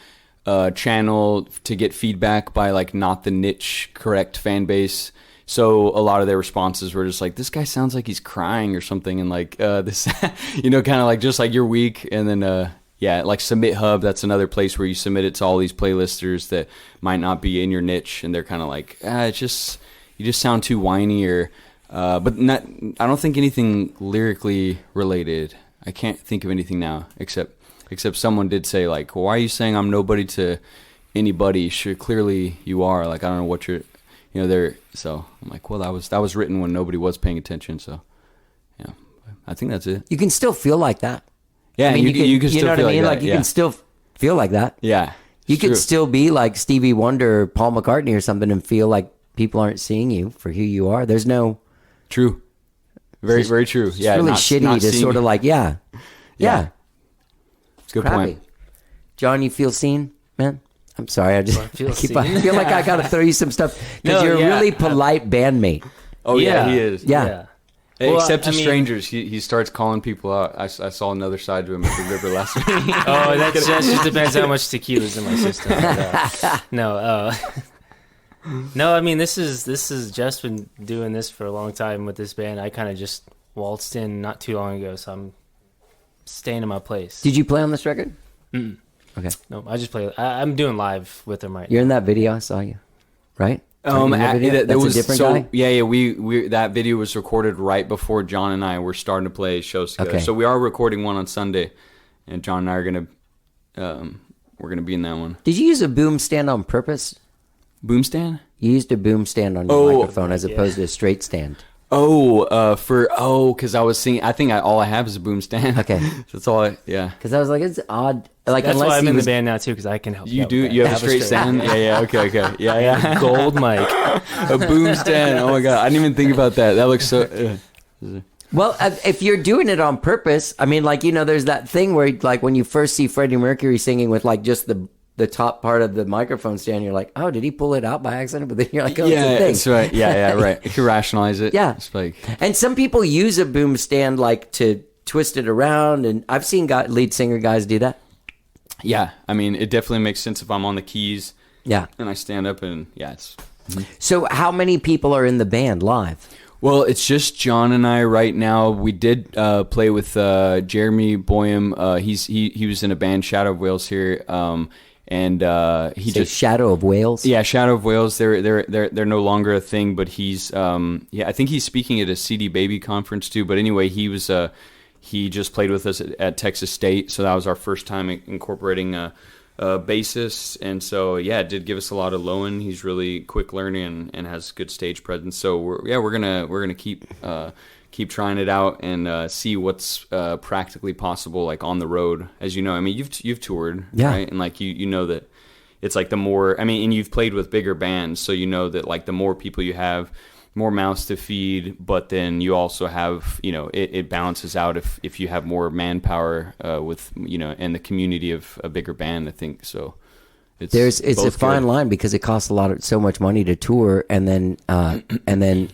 F: channel to get feedback by like not the niche correct fan base. So a lot of their responses were just like, this guy sounds like he's crying or something. And like this, kind of like just like you're weak. And then, like Submit Hub, that's another place where you submit it to all these playlisters that might not be in your niche. And they're kind of like, you just sound too whiny or... but I don't think anything lyrically related. I can't think of anything now, except someone did say like, why are you saying I'm nobody to anybody? Sure, clearly you are. Like, I don't know what you're, there. So I'm like, well, that was written when nobody was paying attention. So, yeah, I think that's it.
A: You can still feel like that.
F: Yeah,
A: I mean,
F: you can still
A: know what
F: feel
A: I mean?
F: like that.
A: Like you can still feel like that.
F: Yeah,
A: you could still be like Stevie Wonder or Paul McCartney or something and feel like people aren't seeing you for who you are. There's no...
F: True. Very, very true.
A: It's really shitty to sort of like, yeah.
F: It's a good
A: Crappy.
F: point.
A: John, you feel seen, man? I'm sorry. I feel like I got to throw you some stuff because you're a really polite bandmate.
F: Oh, yeah, he is.
A: Yeah.
F: Hey, except to strangers, he starts calling people out. I saw another side to him at the river last week.
E: Oh, that just depends how much tequila's in my system. No, I mean this is just been doing this for a long time with this band. I kind of just waltzed in not too long ago, so I'm staying in my place.
A: Did you play on this record?
E: Mm-mm.
A: Okay.
E: No, I just play. I'm doing live with them right now.
A: You're in that video. I saw you, right?
F: That's
A: a different guy?
F: Yeah. We that video was recorded right before John and I were starting to play shows together.
A: Okay.
F: So we are recording one on Sunday, and John and I are we're gonna be in that one.
A: Did you use a boom stand on purpose?
F: Boom stand?
A: You used a boom stand on your microphone as opposed to a straight stand.
F: Because I was singing. I think all I have is a boom stand.
A: Okay,
F: that's all.
A: Because I was like, it's odd. Like,
E: that's why I'm in the band now too, because I can help.
F: You do. You have a straight stand. Yeah. Okay. Yeah.
E: Gold mic,
F: a boom stand. Oh my god, I didn't even think about that. That looks so.
A: Well, if you're doing it on purpose, I mean, like, there's that thing where, like, when you first see Freddie Mercury singing with like just the top part of the microphone stand, you're like, oh, did he pull it out by accident? But then you're like, oh,
F: yeah,
A: it's a thing.
F: That's right. Yeah, right. You can rationalize it.
A: Yeah.
F: It's like...
A: And some people use a boom stand like to twist it around, and I've seen lead singer guys do that.
F: Yeah, I mean, it definitely makes sense if I'm on the keys.
A: Yeah.
F: And I stand up and it's...
A: So how many people are in the band live?
F: Well, it's just John and I right now. We did play with Jeremy Boyum. He was in a band, Shadow of Wales here. And he just
A: Shadow of Wales.
F: Yeah, Shadow of Wales. They're no longer a thing, but he's I think he's speaking at a CD Baby conference too. But anyway, he just played with us at Texas State, so that was our first time incorporating a bassist, and so it did give us a lot of Lowen. He's really quick learning and has good stage presence. So we're gonna keep trying it out and see what's practically possible, like on the road. As you know, I mean, you've toured, right? And like you know that it's like the more, I mean, and you've played with bigger bands, so you know that like the more people you have, more mouths to feed. But then you also have, it balances out if you have more manpower with and the community of a bigger band. I think so. It's
A: a fine line because it costs so much money to tour, and then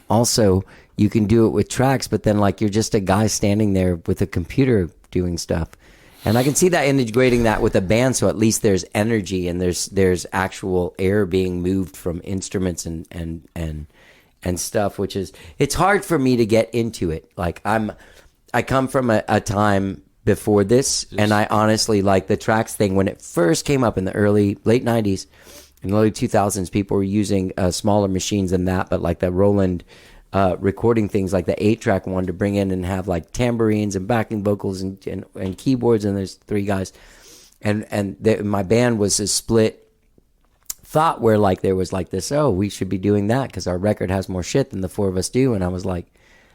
A: also. You can do it with tracks, but then like you're just a guy standing there with a computer doing stuff. And I can see that integrating that with a band, so at least there's energy and there's actual air being moved from instruments and stuff, which is, it's hard for me to get into it. Like I come from a time before this, and I honestly like the tracks thing when it first came up in the late 90s and early 2000s. People were using smaller machines than that, but like the Roland recording things like the 8-track one to bring in and have like tambourines and backing vocals and keyboards, and there's 3 guys, and my band was a split thought where like there was like this, oh, we should be doing that because our record has more shit than the 4 of us do. And I was like,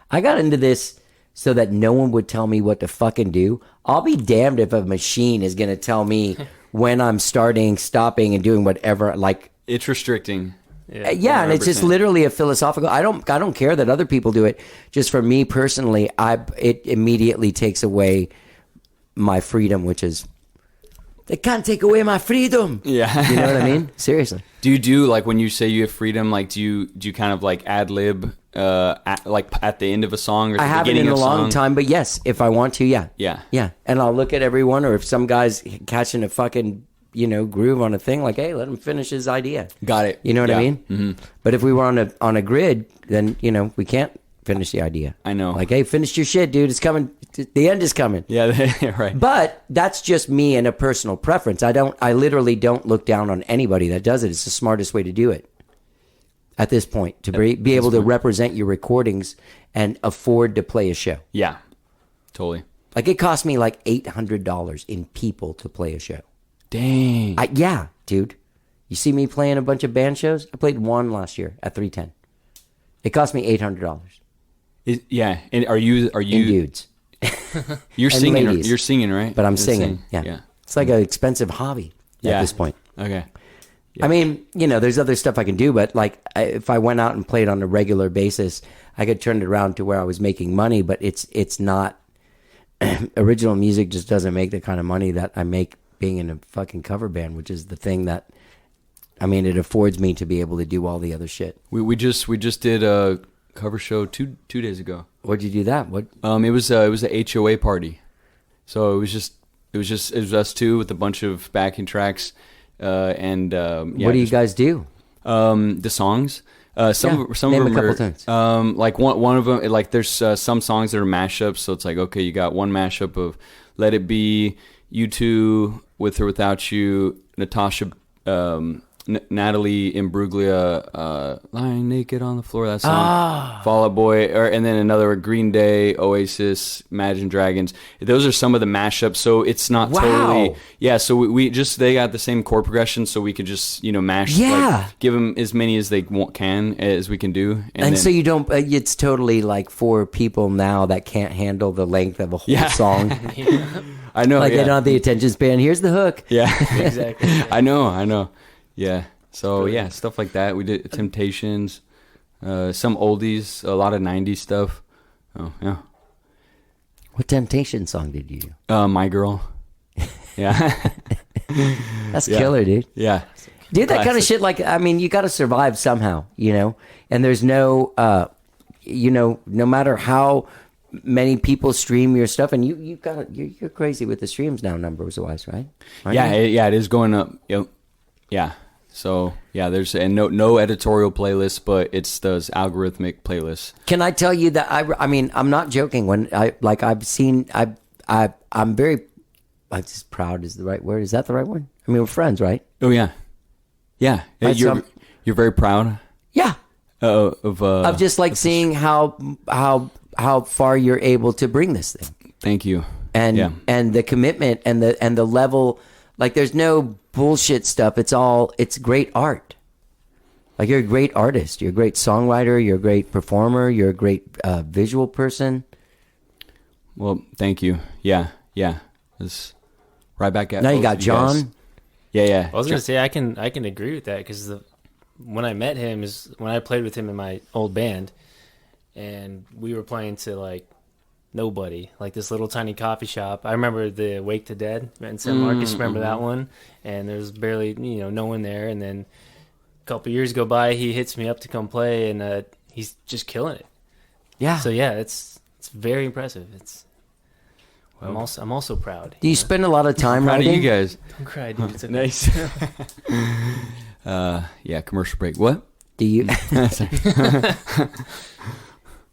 A: I got into this so that no one would tell me what to fucking do. I'll be damned if a machine is going to tell me when I'm starting, stopping, and doing whatever. Like,
F: it's restricting.
A: Yeah, and it's just literally a philosophical. I don't care that other people do it. Just for me personally, it immediately takes away my freedom, which is, they can't take away my freedom.
F: Yeah,
A: you know what I mean? Seriously.
F: Do you do like when you say you have freedom? Like, do you kind of like ad lib, at the end of a song or the
A: I haven't
F: beginning
A: in a
F: of a
A: long
F: song?
A: time, but yes, if I want to, yeah,
F: Yeah.
A: And I'll look at everyone, or if some guy's catching a fucking groove on a thing, like, hey, let him finish his idea.
F: Got it.
A: You know what I mean?
F: Mm-hmm.
A: But if we were on a grid, then we can't finish the idea.
F: I know.
A: Like, hey, finish your shit, dude. It's coming. The end is coming.
F: Yeah, right.
A: But that's just me and a personal preference. I literally don't look down on anybody that does it. It's the smartest way to do it at this point, to be able to represent your recordings and afford to play a show.
F: Yeah, totally.
A: Like, it cost me like $800 in people to play a show.
F: Dang.
A: Yeah, dude. You see me playing a bunch of band shows? I played one last year at 310. It cost me $800.
F: Yeah, and are you
A: And dudes.
F: You're
A: and
F: singing.
A: ladies.
F: You're singing, right?
A: But I'm
F: You're
A: singing. Yeah. It's like an expensive hobby at this point.
F: Okay.
A: I mean, there's other stuff I can do, but like if I went out and played on a regular basis, I could turn it around to where I was making money, but it's not. Original music just doesn't make the kind of money that I make being in a fucking cover band, which is the thing that, I mean, it affords me to be able to do all the other shit.
F: We just did a cover show two days ago.
A: What'd you do that? What?
F: It was a HOA party, so it was us two with a bunch of backing tracks, and
A: what do you guys do?
F: The songs. Some of
A: name
F: them
A: a couple
F: are
A: tunes.
F: like one of them, like there's some songs that are mashups, so it's like, okay, you got one mashup of Let It Be, U2, With or Without You, Natasha, Natalie Imbruglia, Lying Naked on the Floor, that song, Fall Out Boy, and then another Green Day, Oasis, Imagine Dragons. Those are some of the mashups, so it's not totally, so we just, they got the same chord progression, so we could just, mash, like, give them as many as they can, as we can do.
A: And then, so you don't, it's totally like for people now that can't handle the length of a whole song.
F: I know.
A: Like they don't have the attention span. Here's the hook.
F: Yeah.
E: Exactly.
F: I know. Yeah. So yeah, stuff like that. We did Temptations, some oldies, a lot of 90s stuff. Oh yeah.
A: What Temptation song did you do?
F: My Girl. Yeah.
A: That's killer, dude.
F: Yeah.
A: Dude, that kind of shit, like, I mean, you got to survive somehow, and there's no, no matter how many people stream your stuff, and you're crazy with the streams now, numbers wise, right?
F: It is going up. Yep. Yeah. So yeah, there's no editorial playlist, but it's those algorithmic playlists.
A: Can I tell you that I mean, I'm not joking. When I'm just proud is the right word. Is that the right one? I mean, we're friends, right?
F: Oh yeah. Yeah.
A: Right,
F: you're very proud.
A: Yeah.
F: Of
A: just like seeing how far you're able to bring this thing.
F: Thank you.
A: And the commitment and the level, like there's no bullshit stuff. It's great art. Like, you're a great artist. You're a great songwriter. You're a great performer. You're a great visual person.
F: Well, thank you. Yeah. It's right back at.
A: Now you got John.
F: Guys. Yeah.
E: I was gonna say I can agree with that, because when I met him is when I played with him in my old band, and we were playing to like nobody, like this little tiny coffee shop. I remember the Wake the Dead in San Marcos. Remember that one? And there's barely no one there. And then a couple years go by, he hits me up to come play, and he's just killing it.
A: Yeah.
E: So yeah, it's very impressive. I'm also proud.
A: Do you spend a lot of time
F: Proud
A: writing?
F: of you guys.
E: Don't cry, dude. It's okay.
F: Nice. Yeah, commercial break. What?
A: Do you?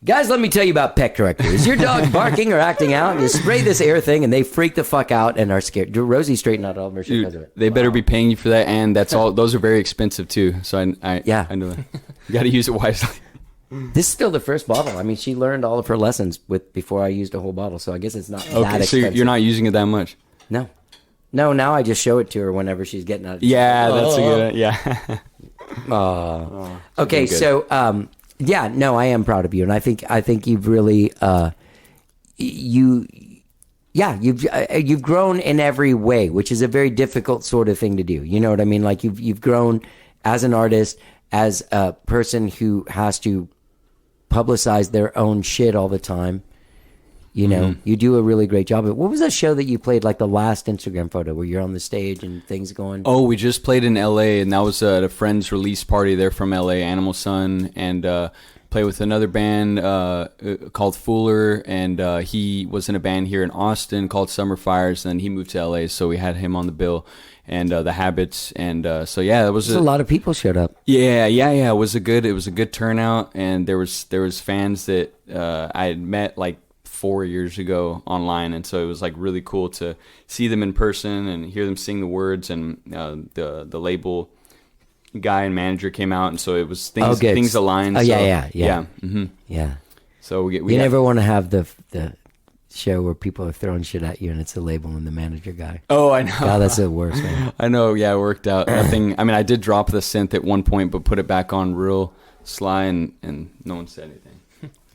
A: Guys, let me tell you about pet corrector. Is your dog barking or acting out? You spray this air thing, and they freak the fuck out and are scared. Rosie straightened out all of her shit because of it.
F: They better be paying you for that, and that's all. Those are very expensive too. So I know that. You got to use it wisely.
A: This is still the first bottle. I mean, she learned all of her lessons before I used a whole bottle, so I guess it's not that expensive.
F: So you're not using it that much.
A: No. Now I just show it to her whenever she's getting out.
F: Yeah, that's a good. Yeah.
A: Okay, so yeah, no, I am proud of you, and I think you've really you've grown in every way, which is a very difficult sort of thing to do. You know what I mean? Like you've grown as an artist, as a person who has to publicize their own shit all the time. You know, you do a really great job. What was that show that you played, like the last Instagram photo where you're on the stage and things going?
F: Oh, we just played in LA, and that was at a friend's release party. They're from LA, Animal Sun, and played with another band called Fuller, and he was in a band here in Austin called Summer Fires, and then he moved to LA, so we had him on the bill, and The Habits, and so yeah, it was
A: a lot of people showed up.
F: Yeah. It was a good turnout, and there was fans that I had met like 4 years ago online, and so it was like really cool to see them in person and hear them sing the words, and the label guy and manager came out, and so it was things aligned.
A: Oh,
F: so,
A: yeah.
F: Mm-hmm.
A: Yeah.
F: So we
A: you never want to have the show where people are throwing shit at you and it's the label and the manager guy.
F: Oh, I know.
A: God, that's the worst, man.
F: I know. Yeah, it worked out. Nothing. I mean, I did drop the synth at one point, but put it back on real sly, and no one said anything.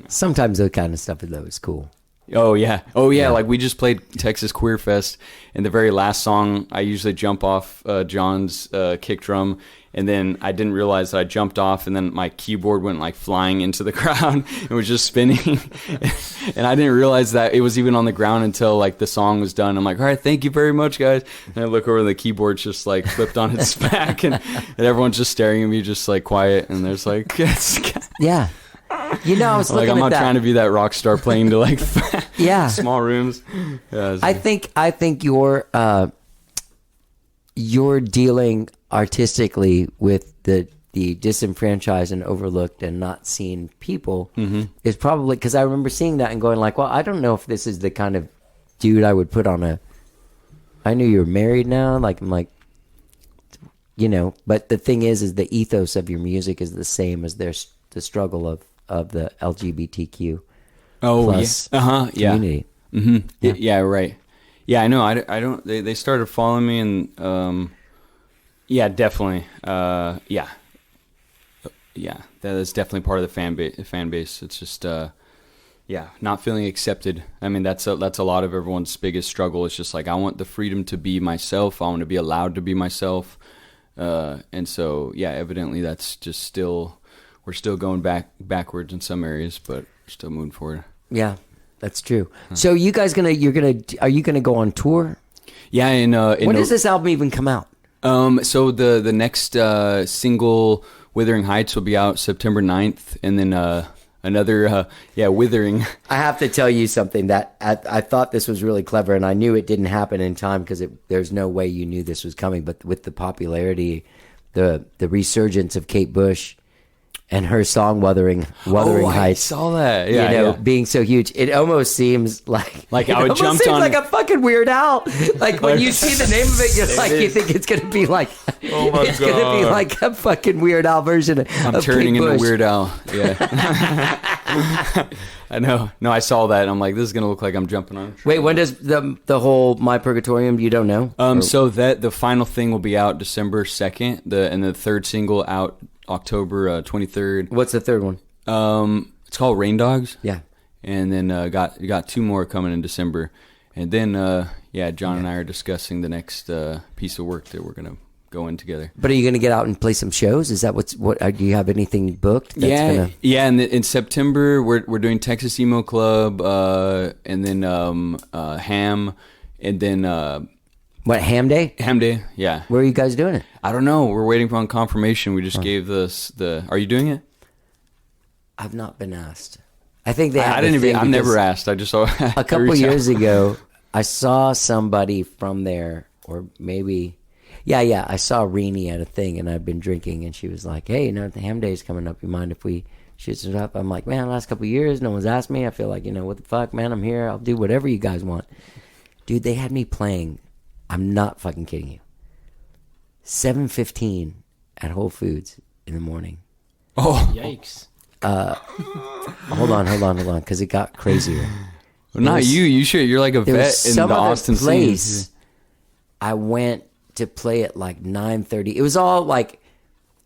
A: Sometimes that kind of stuff though is cool.
F: Oh yeah. Like we just played Texas Queer Fest, and the very last song I usually jump off John's kick drum, and then I didn't realize that I jumped off, and then my keyboard went like flying into the ground and was just spinning, and I didn't realize that it was even on the ground until like the song was done. I'm like, all right, thank you very much, guys. And I look over, and the keyboard's just like flipped on its back, and everyone's just staring at me, just like quiet, and there's like,
A: yeah. You know, I was looking
F: I'm
A: at
F: not
A: that.
F: trying to be that rock star playing to like small rooms. Yeah,
A: I think you're dealing artistically with the disenfranchised and overlooked and not seen people is probably because I remember seeing that and going like, well, I don't know if this is the kind of dude I would put on a. I knew you were married now, like I'm like, you know, but the thing is the ethos of your music is the same as the struggle of the LGBTQ plus community.
F: Yeah, right. Yeah, I know. I don't. They started following me, and yeah, definitely. Yeah, that is definitely part of the fan base. It's just not feeling accepted. I mean, that's a lot of everyone's biggest struggle. It's just like I want the freedom to be myself. I want to be allowed to be myself. And so evidently that's just still. We're still going backwards in some areas, but we're still moving forward. Yeah,
A: that's true. So you guys are you gonna go on tour?
F: Yeah.
A: When does this album even come out?
F: So the next single, Withering Heights, will be out September 9th, and then another Withering.
A: I have to tell you something that I thought this was really clever, and I knew it didn't happen in time because there's no way you knew this was coming. But with the popularity, the resurgence of Kate Bush. And her song Wuthering Heights. I
F: saw that. Yeah,
A: being so huge, it almost seems like
F: I would jump on
A: like a fucking Weird Al. Like when you see the name of it, you're like, you think it's gonna be like,
F: oh my
A: it's
F: God.
A: gonna be like a fucking Weird Al version.
F: I'm turning into Weird Al. Yeah. I know. No, I saw that. And I'm like, this is gonna look like I'm jumping on.
A: Wait, when does the whole My Purgatorium? You don't know?
F: So that the final thing will be out December 2nd. And the third single out October 23rd.
A: What's the third one?
F: It's called Rain Dogs.
A: Yeah.
F: And then got two more coming in December. And then John and I are discussing the next piece of work that we're gonna go in together.
A: But are you gonna get out and play some shows? Is that what do you have anything booked?
F: Yeah. In September we're doing Texas Emo Club, and then Ham, and then.
A: What, Ham Day?
F: Ham Day, yeah.
A: Where are you guys doing it?
F: I don't know. We're waiting for confirmation. We just gave the. Are you doing it?
A: I've not been asked. I think they.
F: I've never asked. I just saw
A: a couple years ago. I saw somebody from there, or maybe, Yeah. I saw Renee at a thing, and I'd been drinking, and she was like, "Hey, the Ham Day's coming up. You mind if we shoot some up?" I'm like, "Man, last couple of years, no one's asked me. I feel like, what the fuck, man? I'm here. I'll do whatever you guys want." Dude, they had me playing. I'm not fucking kidding you. 7:15 at Whole Foods in the morning.
F: Oh,
E: Yikes.
A: Hold on, because it got crazier.
F: well, not you. You should. You're like a
A: There was
F: vet in
A: some
F: the
A: other
F: Austin
A: place
F: scene.
A: I went to play at like 9:30. It was all like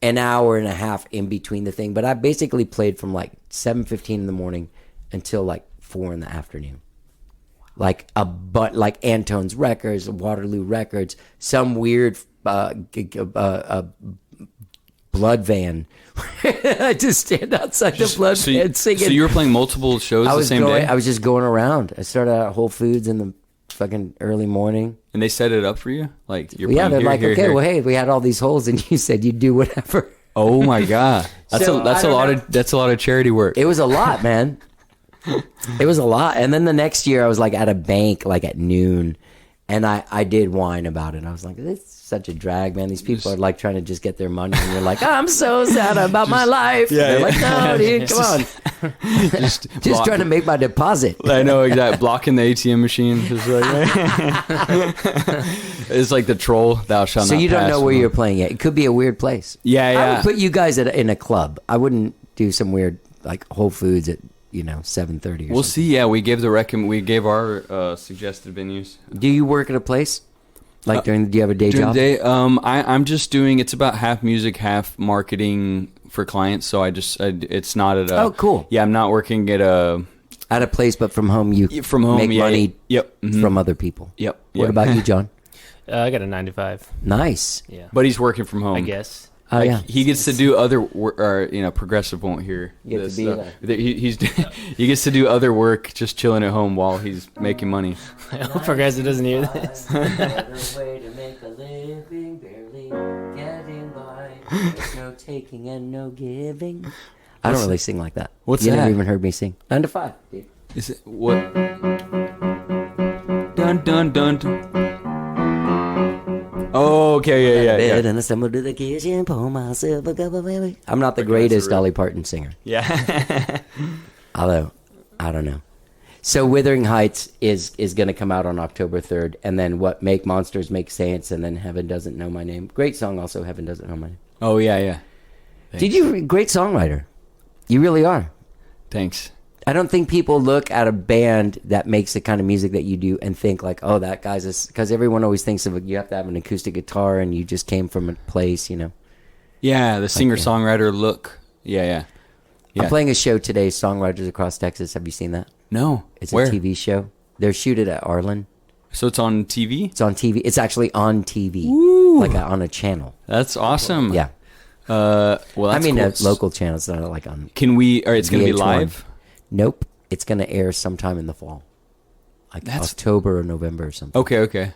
A: an hour and a half in between the thing, but I basically played from like 7:15 in the morning until like 4 in the afternoon. Like Antone's Records, Waterloo Records, some weird blood van. I just stand outside the blood van singing.
F: So you were playing multiple shows the same day?
A: I was just going around. I started at Whole Foods in the fucking early morning.
F: And they set it up for you? Like you're
A: Yeah,
F: playing
A: they're
F: here,
A: like,
F: here,
A: okay,
F: here.
A: well, hey, we had all these holes, and you said you'd do whatever.
F: Oh my god, that's
A: So,
F: a lot of charity work.
A: It was a lot, man. It was a lot. And then the next year, I was like at a bank, like at noon, and I did whine about it. I was like, it's such a drag, man. These people are like trying to just get their money, and you're like, I'm so sad about my life.
F: Yeah,
A: They're
F: yeah.
A: like, no, dude, come on. Just trying to make my deposit.
F: I know exactly. Blocking the ATM machine. Just like, it's like the troll. Thou shalt
A: So
F: not
A: you don't
F: pass.
A: know where you're playing yet. It could be a weird place.
F: Yeah,
A: I
F: yeah.
A: would put you guys in a club. I wouldn't do some weird like Whole Foods at 7:30.
F: We'll see. Yeah, we gave our suggested venues.
A: Do you work at a place? Like do you have a day
F: During
A: job?
F: the day, I'm just doing. It's about half music, half marketing for clients. So it's not at a.
A: Oh, cool.
F: Yeah, I'm not working at a.
A: At a place, but from home you
F: From home,
A: make
F: yeah,
A: money
F: yep, mhm.
A: from other people.
F: Yep.
A: What about you, John?
E: I got a 9 to 5.
A: Nice.
E: Yeah.
F: But he's working from home.
E: I guess.
A: Oh, yeah.
F: He gets to do other work, or Progressive won't hear
A: You get
F: this.
A: to be
F: He gets to do other work, just chilling at home while he's making money.
E: I hope Progressive doesn't hear this.
A: way to make a living, barely getting by. There's no taking and no giving. I don't really sing like that.
F: What's
A: you
F: that?
A: never even heard me sing. 9 to 5, dude.
F: Is it what? Dun dun dun. dun. Oh, okay, yeah.
A: And I stumbled to the kitchen, pour myself a cup of baby. I'm not the greatest Dolly Parton singer.
F: Yeah.
A: Although, I don't know. So Withering Heights is going to come out on October 3rd. And then what? Make Monsters, Make Saints, and then Heaven Doesn't Know My Name. Great song also, Heaven Doesn't Know My Name.
F: Oh, yeah.
A: Great songwriter. You really are.
F: Thanks.
A: I don't think people look at a band that makes the kind of music that you do and think like, oh, that guy's because everyone always thinks of you have to have an acoustic guitar and you just came from a place,
F: Yeah, the singer-songwriter look. Yeah.
A: I'm playing a show today, Songwriters Across Texas. Have you seen that?
F: No.
A: It's
F: Where?
A: a TV show. They're shooting at Arlen.
F: So it's on TV?
A: It's on TV. It's actually on TV, on a channel.
F: That's awesome.
A: Yeah.
F: Well, that's
A: I mean,
F: cool.
A: a local channel. It's not like on.
F: Can we? Or it's going to be
A: VH1.
F: live?
A: Nope. It's going to air sometime in the fall, like October or November or something.
F: Okay.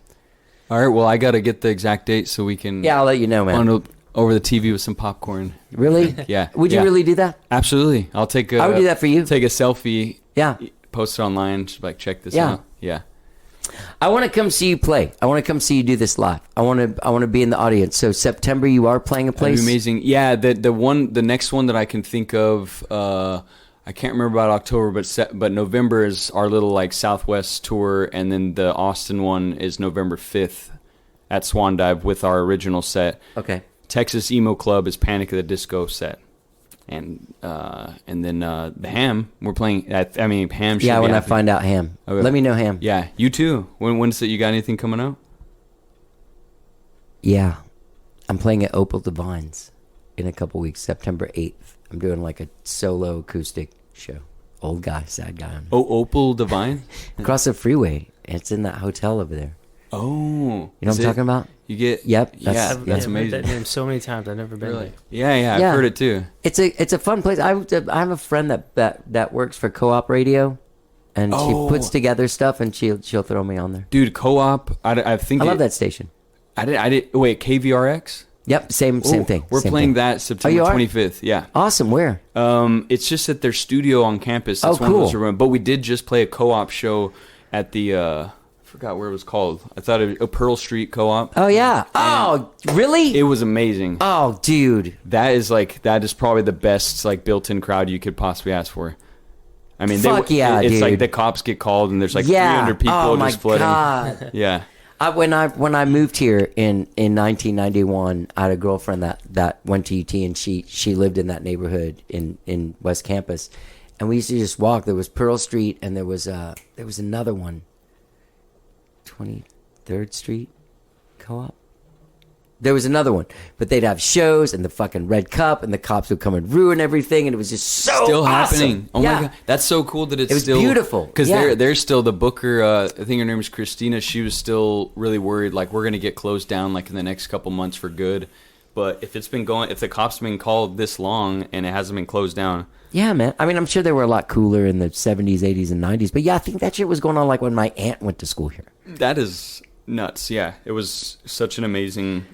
F: All right. Well, I got to get the exact date so we can.
A: Yeah, I'll let you know, man.
F: On over the TV with some popcorn.
A: Really?
F: Yeah.
A: Would you
F: yeah.
A: really do that?
F: Absolutely. I'll take.
A: I would do that for you.
F: Take a selfie.
A: Yeah.
F: Post it online. Just like check this
A: Yeah.
F: out. Yeah.
A: I want to come see you play. I want to come see you do this live. I want to be in the audience. So September, you are playing a place.
F: That'd be amazing. Yeah. The next one that I can think of. I can't remember about October, but November is our little like Southwest tour, and then the Austin one is November 5th at Swan Dive with our original set.
A: Okay.
F: Texas Emo Club is Panic at the Disco set, and then the Ham we're playing. Ham.
A: Yeah, when I find out Ham,
F: Okay.
A: let me know Ham.
F: Yeah, you too. When's it? You got anything coming out?
A: Yeah, I'm playing at Opal Divines in a couple weeks, September 8th. I'm doing like a solo acoustic show. Old guy, sad guy.
F: Oh, Opal Divine.
A: Across the freeway. It's in that hotel over there.
F: Oh,
A: You know what I'm talking about?
F: You get.
A: Yep,
F: Yeah,
A: that's-
E: I've
F: that's
E: heard
F: amazing.
E: that name so many times. I've never been
F: Really?
E: there.
F: Yeah,
A: Yeah.
F: I've heard it too.
A: It's a fun place. I have a friend that works for Co-op Radio, and she puts together stuff, and she'll throw me on there.
F: Dude, Co-op. I think
A: I love that station.
F: I did. Wait, KVRX.
A: Yep, same thing.
F: We're
A: same
F: playing
A: thing.
F: that September
A: you are?
F: 25th. Yeah.
A: Awesome. Where?
F: It's just at their studio on campus. It's
A: Oh,
F: one of those
A: cool.
F: rooms. But we did just play a co-op show at the forgot where it was called. I thought it was a Pearl Street Co-op.
A: Oh yeah. Oh, really?
F: It was amazing.
A: Oh, dude.
F: That is probably the best like built-in crowd you could possibly ask for. I mean,
A: Fuck yeah,
F: it's
A: dude.
F: like the cops get called and there's like
A: Yeah.
F: 300 people
A: Oh my
F: just flooding.
A: God.
F: Yeah.
A: When I moved here in 1991, I had a girlfriend that went to UT, and she lived in that neighborhood in West Campus, and we used to just walk. There was Pearl Street, and there was another one, 23rd Street Co-op. There was another one, but they'd have shows and the fucking red cup, and the cops would come and ruin everything, and it was just so
F: Still
A: awesome.
F: happening. Oh
A: Yeah.
F: my god, that's so cool that it's
A: It was
F: still
A: beautiful.
F: because
A: Yeah.
F: there's still the booker. I think her name is Christina. She was still really worried, like we're gonna get closed down like in the next couple months for good. But if the cops been called this long and it hasn't been closed down,
A: Yeah, man. I mean, I'm sure they were a lot cooler in the 70s, 80s, and 90s, but yeah, I think that shit was going on like when my aunt went to school here.
F: that is nuts. Yeah, it was such an amazing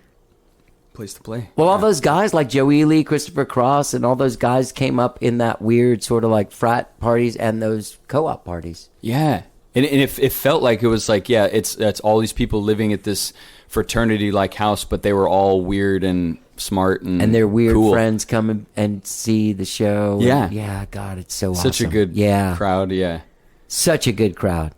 F: place to play.
A: Well, all those guys like Joe Ely, Christopher Cross, and all those guys came up in that weird sort of like frat parties and those co-op parties.
F: Yeah, and it felt like it was like it's all these people living at this fraternity like house, but they were all weird and smart and
A: And their weird
F: cool.
A: friends come and see the show.
F: Yeah.
A: And yeah, God, it's so
F: Such
A: awesome.
F: a good crowd. Yeah,
A: Such a good crowd.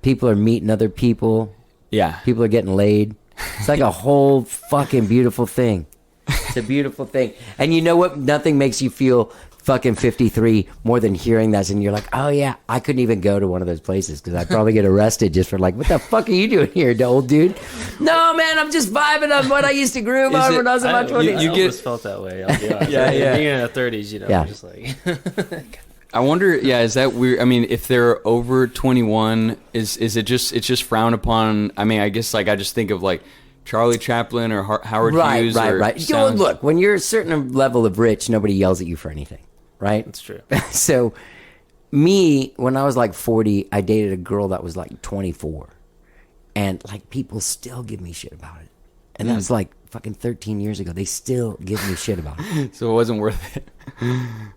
A: People are meeting other people.
F: yeah.
A: People are getting laid. It's like a whole fucking beautiful thing. It's a beautiful thing. And you know what? Nothing makes you feel fucking 53 more than hearing that. And you're like, oh yeah, I couldn't even go to one of those places because I'd probably get arrested just for like, what the fuck are you doing here, old dude? No, man, I'm just vibing on what I used to groove on when I was in my 20s.
E: You almost felt that way. I'll be honest.
F: Yeah.
E: Being in the 30s, you know,
A: Yeah.
E: just like
F: I wonder, is that weird? I mean, if they're over 21, is it just it's just frowned upon? I mean, I guess like I just think of like Charlie Chaplin or Howard Hughes. Or
A: Right. You know, look, when you're a certain level of rich, nobody yells at you for anything, right?
E: That's true.
A: So, me, when I was like 40, I dated a girl that was like 24, and like people still give me shit about it, and that was like fucking 13 years ago. They still give me shit about it.
F: So it wasn't worth it.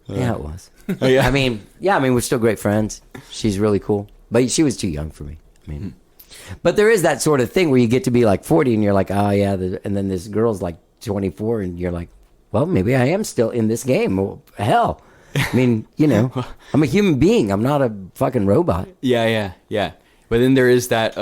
A: Yeah, it was.
F: Oh, yeah.
A: I mean, we're still great friends. She's really cool, but she was too young for me. I mean, but there is that sort of thing where you get to be like 40 and you're like, oh yeah, and then this girl's like 24 and you're like, well, maybe I am still in this game. Well, hell, I mean, you know, I'm a human being. I'm not a fucking robot.
F: Yeah. But then there is that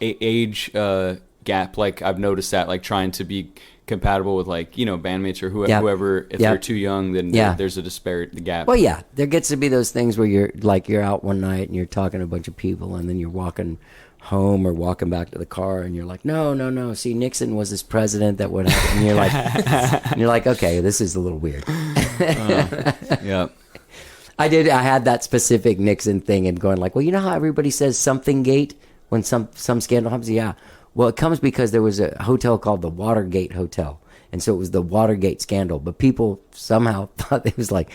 F: age gap. Like I've noticed that, like trying to be compatible with like bandmates or whoever. If they're too young, then there's a disparate gap.
A: Well, yeah, there gets to be those things where you're out one night and you're talking to a bunch of people, and then you're walking home or walking back to the car, and you're like, no. See, Nixon was this president that would happen. And you're like, okay, this is a little weird.
F: Yeah.
A: I had that specific Nixon thing and going like, well, you know how everybody says something gate when some scandal happens? Yeah. Well, it comes because there was a hotel called the Watergate Hotel. And so it was the Watergate scandal. But people somehow thought it was like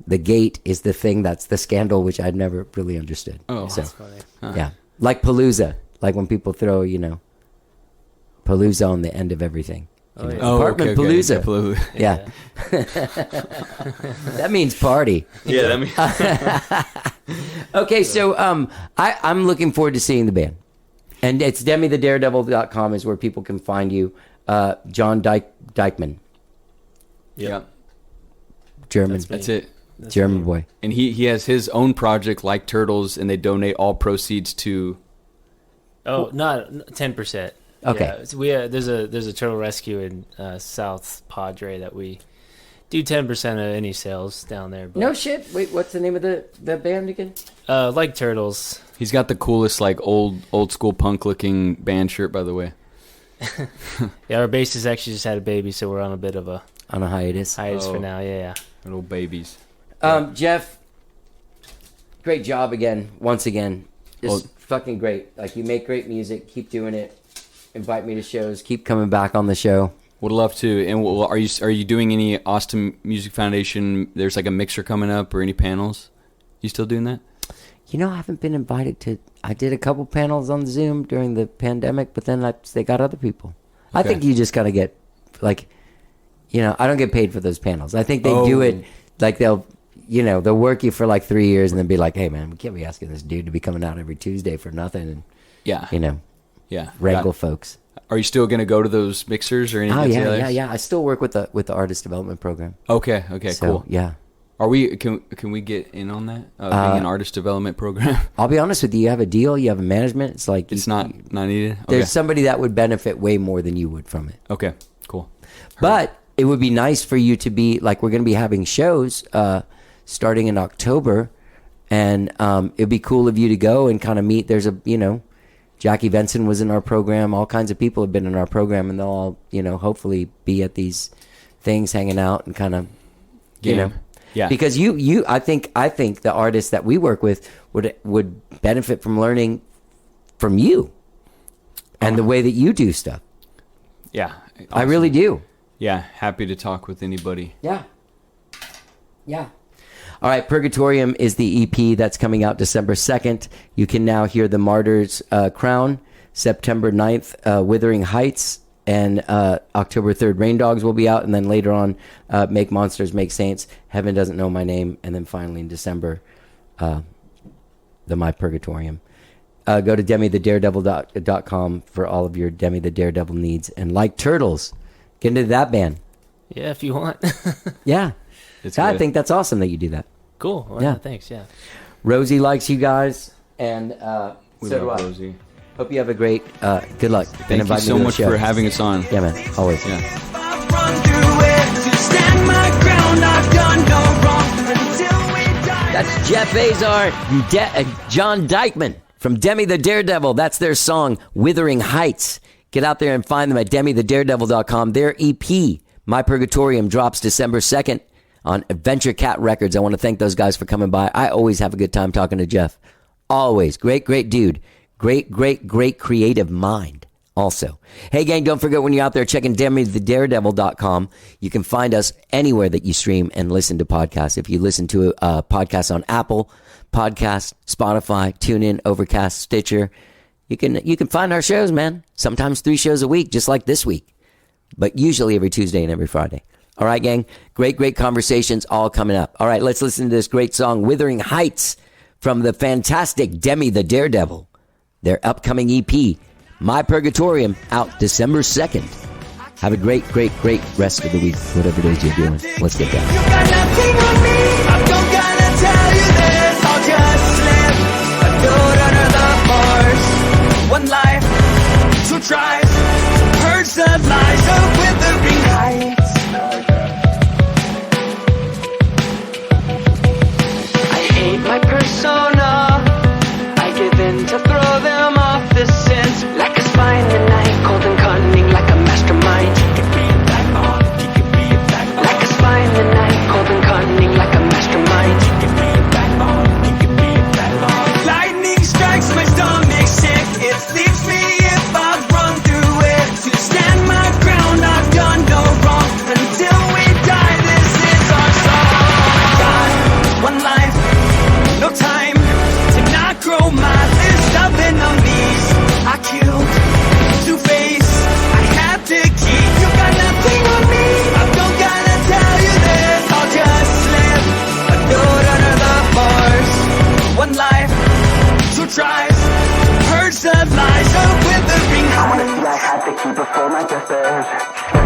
A: the gate is the thing that's the scandal, which I'd never really understood.
F: Oh,
A: so,
E: that's funny.
A: yeah. Like Palooza. Like when people throw, Palooza on the end of everything.
E: Oh, yeah.
A: Apartment
F: okay.
A: Palooza. Yeah. That means party.
F: Yeah, that means.
A: Okay, so I'm looking forward to seeing the band. And it's DemiTheDaredevil.com is where people can find you. John Deichmann,
F: Yeah.
A: German.
F: That's it.
A: German boy.
F: And he has his own project like Turtles, and they donate all proceeds to.
E: Oh, not 10%.
A: Okay.
E: Yeah, so there's a turtle rescue in South Padre that we do 10% of any sales down there. But,
A: No shit. Wait, what's the name of the band again?
E: like Turtles.
F: He's got the coolest like old school punk looking band shirt, by the way.
E: Yeah, our bassist actually just had a baby, so we're on a bit of a
A: On a hiatus.
E: hiatus
F: Oh.
E: for now. Yeah.
F: Little babies.
A: Jeff, great job again. Once again, just
F: Well-
A: fucking great. Like you make great music. Keep doing it. Invite me to shows. Keep coming back on the show.
F: Would love to. And are you doing any Austin Music Foundation? There's like a mixer coming up or any panels? You still doing that?
A: I haven't been invited to. I did a couple panels on Zoom during the pandemic, but then they got other people. I
F: Okay.
A: think you just got to get, like, I don't get paid for those panels. I think they do it, like they'll work you for like 3 years and then be like, hey, man, we can't be asking this dude to be coming out every Tuesday for nothing. And
F: Yeah. Yeah.
A: wrangle folks.
F: Are you still going to go to those mixers or anything?
A: Oh yeah. I still work with the artist development program.
F: Okay,
A: So,
F: cool.
A: yeah.
F: Are we? Can we get in on that? Being an artist development program?
A: I'll be honest with you. You have a deal. You have a management. It's like
F: It's not needed. Okay.
A: there's somebody that would benefit way more than you would from it.
F: Okay, cool.
A: But it would be nice for you to be like, we're going to be having shows starting in October, and it'd be cool of you to go and kind of meet. There's Jackie Venson was in our program. All kinds of people have been in our program, and they'll all, hopefully be at these things hanging out and kind of,
F: Yeah.
A: Because I think the artists that we work with would benefit from learning from you and the way that you do stuff.
F: Yeah.
A: I really do.
F: Yeah, happy to talk with anybody.
A: Yeah. All right, Purgatorium is the EP that's coming out December 2nd. You can now hear The Martyr's Crown, September 9th, Withering Heights, and October 3rd, Rain Dogs will be out, and then later on, Make Monsters, Make Saints, Heaven Doesn't Know My Name, and then finally in December, the My Purgatorium. Go to DemiTheDaredevil.com for all of your Demi the Daredevil needs. And like Turtles, get into that band.
E: Yeah, if you want.
A: Yeah.
F: It's
A: I
F: good.
A: think that's awesome that you do that.
E: Cool. Well,
A: Yeah.
E: Thanks. Yeah.
A: Rosie likes you guys, and
F: We
A: so do
F: love
A: I.
F: Rosie.
A: Hope you have a great, good luck. And
F: Thank you
A: invite me
F: so
A: to the
F: much
A: show.
F: for having us on.
A: Yeah, man. Always.
F: Yeah.
D: Run through it to stand my ground. I've done no wrong until we die.
A: That's Jeff Azar, John Deichmann from Demi the Daredevil. That's their song, Withering Heights. Get out there and find them at DemiTheDaredevil.com. Their EP, My Purgatorium, drops December 2nd on Adventure Cat Records. I want to thank those guys for coming by. I always have a good time talking to Jeff. Always. Great dude. Great creative mind also. Hey, gang, don't forget when you're out there checking DemiTheDaredevil.com, you can find us anywhere that you stream and listen to podcasts. If you listen to a podcast on Apple Podcast, Spotify, TuneIn, Overcast, Stitcher, you can find our shows, man. Sometimes 3 shows a week, just like this week, but usually every Tuesday and every Friday. All right, gang, great conversations all coming up. All right, let's listen to this great song, Withering Heights, from the fantastic Demi the Daredevil. Their upcoming EP, My Purgatorium, out December 2nd. Have a great rest of the week, whatever it is you're doing. Let's get down.
D: You got nothing on me. I don't gotta tell you this. I'll just slip a note under the bars. One life, 2 tries. Purge the lies of Withering Heights. I hate my persona. I give in to throw them off the scent. Like a spine in the night, cold and cunning, like a mastermind. Like a spine in the night, cold and cunning, like a mastermind. Lightning strikes my stomach sick. It leaves me if I run through it. To stand my ground, I've done no wrong. Until we die, this is our song. God, one life, no time to not grow my list of enemies. I killed Two-Face, I have to keep. You got nothing on me. I don't gotta tell you this. I'll just slip a note under the bars. One life, 2 tries. Purge the lies of Withering Heights. I had to keep it for my sisters.